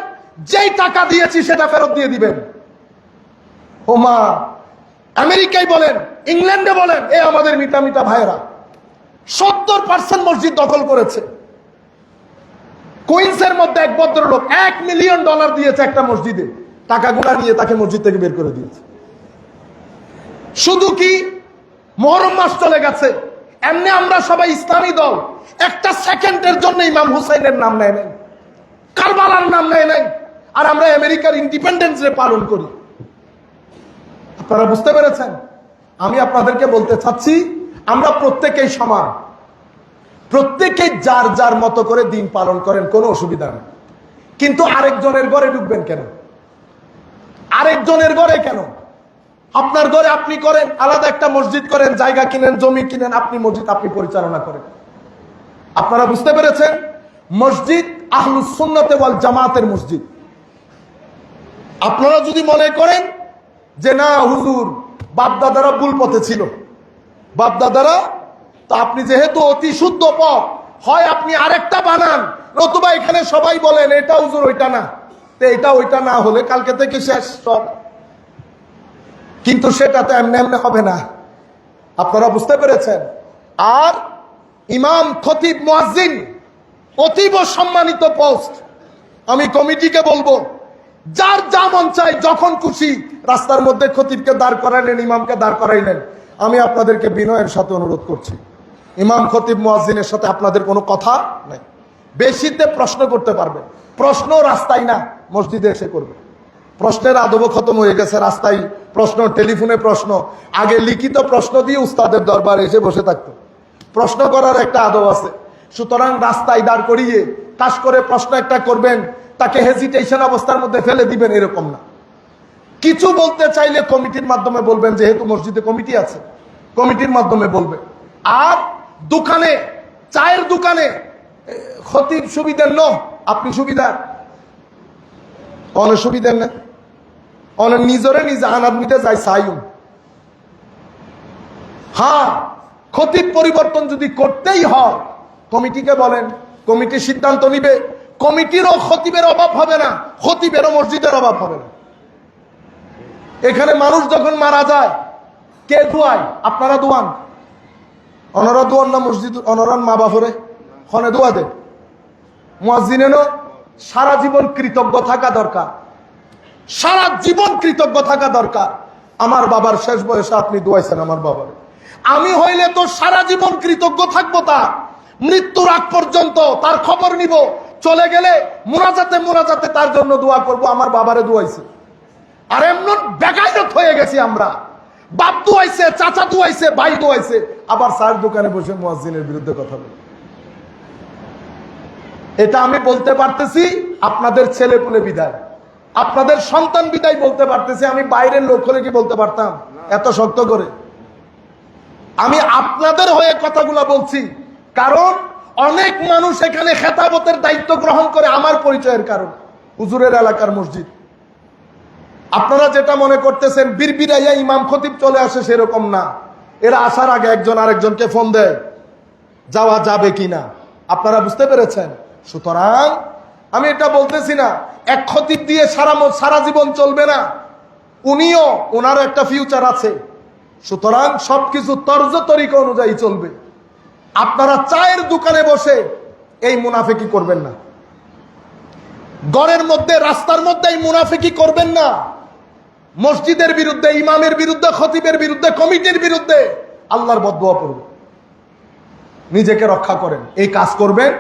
যেই টাকা দিয়েছি সেটা ফেরত দিয়ে দিবেন। ওমা, আমেরিকায় বলেন, ইংল্যান্ডে বলেন, এ আমাদের মিটা মিটা ভাইয়েরা 70% মসজিদ দখল করেছে। কুইন্সের মধ্যে এক ভদ্রলোক $1 মিলিয়ন দিয়েছে একটা মসজিদে, টাকাগুলা নিয়ে তাকে মসজিদ থেকে বের করে দিয়েছে। শুধু কি মুহররম মাস চলে গেছে, এমনি আমরা সবাই ইসলামী দল, একটা সেকেন্ডের জন্য ইমাম হুসাইনের নাম নেয় নাই, কারবালার নাম নেয় নাই, আর আমরা আমেরিকার ইন্ডিপেন্ডেন্স ডে পালন করি। আপনারা বুঝতে পেরেছেন? আমি আপনাদেরকে বলতে চাচ্ছি, আমরা প্রত্যেকেই সমান, প্রত্যেকেই যার যার মতো করে দিন পালন করেন, কোনো অসুবিধা নেই, কিন্তু আরেকজনের ঘরে ঢুকবেন কেন? আরেকজনের ঘরে কেন? আপনার ঘরে আপনি করেন, আলাদা একটা মসজিদ করেন, জায়গা কিনেন, জমি কিনেন, আপনি মসজিদ আপনি পরিচালনা করেন। আপনারা বুঝতে পেরেছেন? মসজিদ আহলুস সুন্নাত ওয়াল জামাতের মসজিদ। আপনারা যদি মনে করেন যে না হুজুর বাপদাদারা ভুল পথে ছিল, বাপদাদারা, তো আপনি যেহেতু অতি শুদ্ধ পথ, হয় আপনি আরেকটা বানান, নতুবা এখানে সবাই বলেন এটা হুজুর ওইটা না, তো এটা ওইটা না হলে কালকে থেকে শেষ সব। কিন্তু সেটা তো এমনি এমনি হবে না, আপনারা বুঝতে পেরেছেন? আর ইমাম, খতিব, মুয়াজ্জিন অতীব সম্মানিত পোস্ট। আমি কমিটিকে বলবো, যার যা মন চাই যখন খুশি রাস্তার মধ্যে খতিবকে দাঁড় করাইলেন, ইমামকে দাঁড় করাইলেন। আমি আপনাদেরকে বিনয়ের সাথে অনুরোধ করছি, ইমাম, খতিব, মুয়াজ্জিনের সাথে আপনাদের কোনো কথা নাই। বেশিতে প্রশ্ন করতে পারবে, প্রশ্ন রাস্তায় না, মসজিদে এসে করবে। প্রশ্নের আদব খতম হয়ে গেছে, রাস্তায় প্রশ্ন, টেলিফোনে প্রশ্ন, আগে লিখিত প্রশ্ন দিয়ে উস্তাদের দরবারে এসে বসে থাকতো। প্রশ্ন করার একটা আদব আছে, সুতরাং রাস্তায় দাঁড় করিয়ে কাজ করে প্রশ্ন একটা করবেন, তাকে হেজিটেশন অবস্থার মধ্যে ফেলে দিবেন, এরকম না। কিছু বলতে চাইলে কমিটির মাধ্যমে বলবেন, যেহেতু মসজিদে কমিটি আছে, কমিটির মাধ্যমে বলবেন। আর দোকানে, চায়ের দোকানে খতিব সুবিধার ন, আপনি সুবিধার, অনেক সুবিধার না, অনেক নিজরে নিজে আনাদ মিটে যায় সাইম। হ্যাঁ, খতিব পরিবর্তন যদি করতেই হয়, কমিটিকে বলেন, কমিটি সিদ্ধান্ত নিবে। কমিটিরও খতিবের অভাব হবে না, খতিবেরও মসজিদের অভাব হবে না। এখানে মানুষ যখন মারা যায়, কে দোয়ায়? আপনারা দোয়ান? অনরা দোয়ান না মসজিদ? অনরান মা বাপরে ক্ষণে দোয়া দে। মুয়াজ্জিনেরও সারা জীবন কৃতজ্ঞ থাকা দরকার, সারা জীবন কৃতজ্ঞ থাকা দরকার। আমার বাবার শেষ বয়সে আপনি দোয়াইছেন আমার বাবার, আমি হইলে তো সারা জীবন কৃতজ্ঞ থাকবো, তার মৃত্যুর আগ পর্যন্ত তার খবর নিব, চলে গেলে মুনাজাতে মুনাজাতে তার জন্য দোয়া করব, আমার বাবারে দোয়াইছে। আর এমন বেকায়দত হয়ে গেছি আমরা, বাপ দোয়াইছে, চাচা দোয়াইছে, ভাই দোয়াইছে, আবার চায়ের দোকানে বসে মুয়াজ্জিনের বিরুদ্ধে কথা বলে। এটা আমি বলতে পারতেছি আপনাদের ছেলে পুলে বিদায়, আপনাদের সন্তান বিদায় বলতে পারতেছি, আমি বাইরের লোক হলে কি বলতে পারতাম এত শক্ত করে? আমি আপনাদের হয়ে কথাগুলো বলছি, কারণ অনেক মানুষ এখানে খেতাবতের দায়িত্ব গ্রহণ করে আমার পরিচয়ের কারণ। হুজুরের এলাকার মসজিদ, আপনারা যেটা মনে করতেছেন বিরবিরাইয়া ইমাম খতিব চলে আসে, সেরকম না। এরা আসার আগে একজন আরেকজনকে ফোন দেয় যাওয়া যাবে কিনা, আপনারা বুঝতে পেরেছেন? সুতরাং আমি এটা বলতেছি না এক খতিব দিয়ে সারা জীবন চলবে না, উনিও ওনার একটা ফিউচার আছে। সুতরাং সবকিছু তর্জ তরিকা অনুযায়ী চলবে। আপনারা চায়ের দোকানে বসে এই মুনাফিকি করবেন না, ঘরের মধ্যে রাস্তার মধ্যে এই মুনাফিকি করবেন না। মসজিদের বিরুদ্ধে, ইমামের বিরুদ্ধে, খতিবের বিরুদ্ধে, কমিটির বিরুদ্ধে আল্লাহর বদদুয়া করবেন। নিজেকে রক্ষা করেন, এই কাজ করবেন।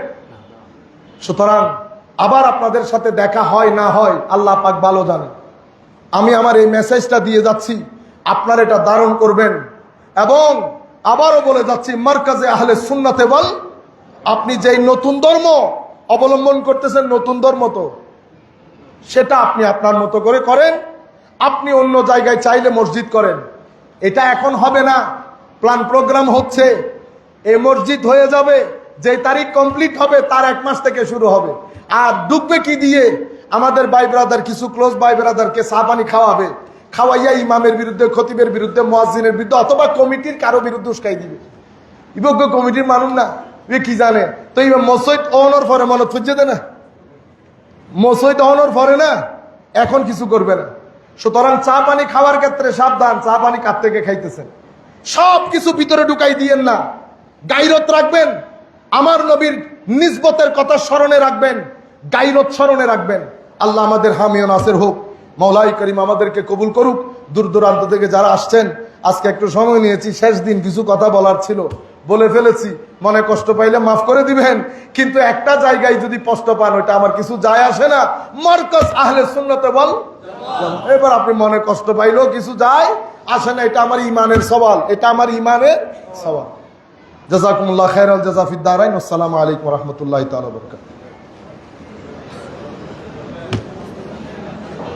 সুতরাং আবার আপনাদের সাথে দেখা হয় না হয় আল্লাহ পাক ভালো জানে। আমি আমার এই মেসেজটা দিয়ে যাচ্ছি, আপনারা এটা ধারণ করবেন। এবং আবারও বলে যাচ্ছি, মারকাজে আহলে সুন্নাতে বল, আপনি যেই নতুন ধর্ম অবলম্বন করতেছেন, নতুন ধর্ম তো সেটা আপনি আপনার মতো করে করেন। আপনি অন্য জায়গায় চাইলে মসজিদ করেন, এটা এখন হবে না, প্ল্যান প্রোগ্রাম হচ্ছে। এই মসজিদ হয়ে যাবে, যে তারিখ কমপ্লিট হবে তার 1 মাস থেকে শুরু হবে। আর ডুববে কি দিয়ে? আমাদের ভাই ব্রাদার, কিছু ক্লোজ ভাই ব্রাদারকে চা পানি খাওয়াবে, খাওয়াইয়া ইমামের বিরুদ্ধে, খতিবের বিরুদ্ধে, মুয়াজ্জিনের বিরুদ্ধে অথবা কমিটির কারো বিরুদ্ধে উস্কাই দিবে। ইবজ্ঞ কমিটির মানুষ না, এ কি জানে? তো এই মসজিদ অনর পরে মনে খুঁজছে দেয় না, মসজিদ অনর পরে না, এখন কিছু করবে না। সুতরাং চা পানি খাওয়ার ক্ষেত্রে সাবধান, চা পানি কার থেকে খাইতেছেন, সব কিছু ভিতরে ঢুকাই দিয়েন না। গায়রত রাখবেন, আমার নবীর নিসবতের কথা স্মরণে রাখবেন, গায়রত স্মরণে রাখবেন। আল্লাহ আমাদের হামি ও নাসির হোক। মওলাই করিম আমাদেরকে কবুল করুক। দূর দূরান্ত থেকে যারা আসছেন, আজকে একটু সময় নিয়েছি, শেষ দিন কিছু কথা বলার ছিল, বলে ফেলেছি। মনে কষ্ট পাইলে মাফ করে দিবেন, কিন্তু একটা জায়গায় যদি কষ্ট পান ওইটা আমার কিছু যায় আসে না। মারকাজ আহলে সুন্নাতে বল, এবার আপনি মনে কষ্ট পাইলেও কিছু যায় আসে না, এটা আমার ইমানের সওয়াল, এটা আমার ইমানের সওয়াল। জাযাকুমুল্লাহ খায়রাল জাযা ফিদ দারাইন। আসসালামু আলাইকুম ওয়া রাহমাতুল্লাহি তাআলা ওয়া বারাকাতুহু।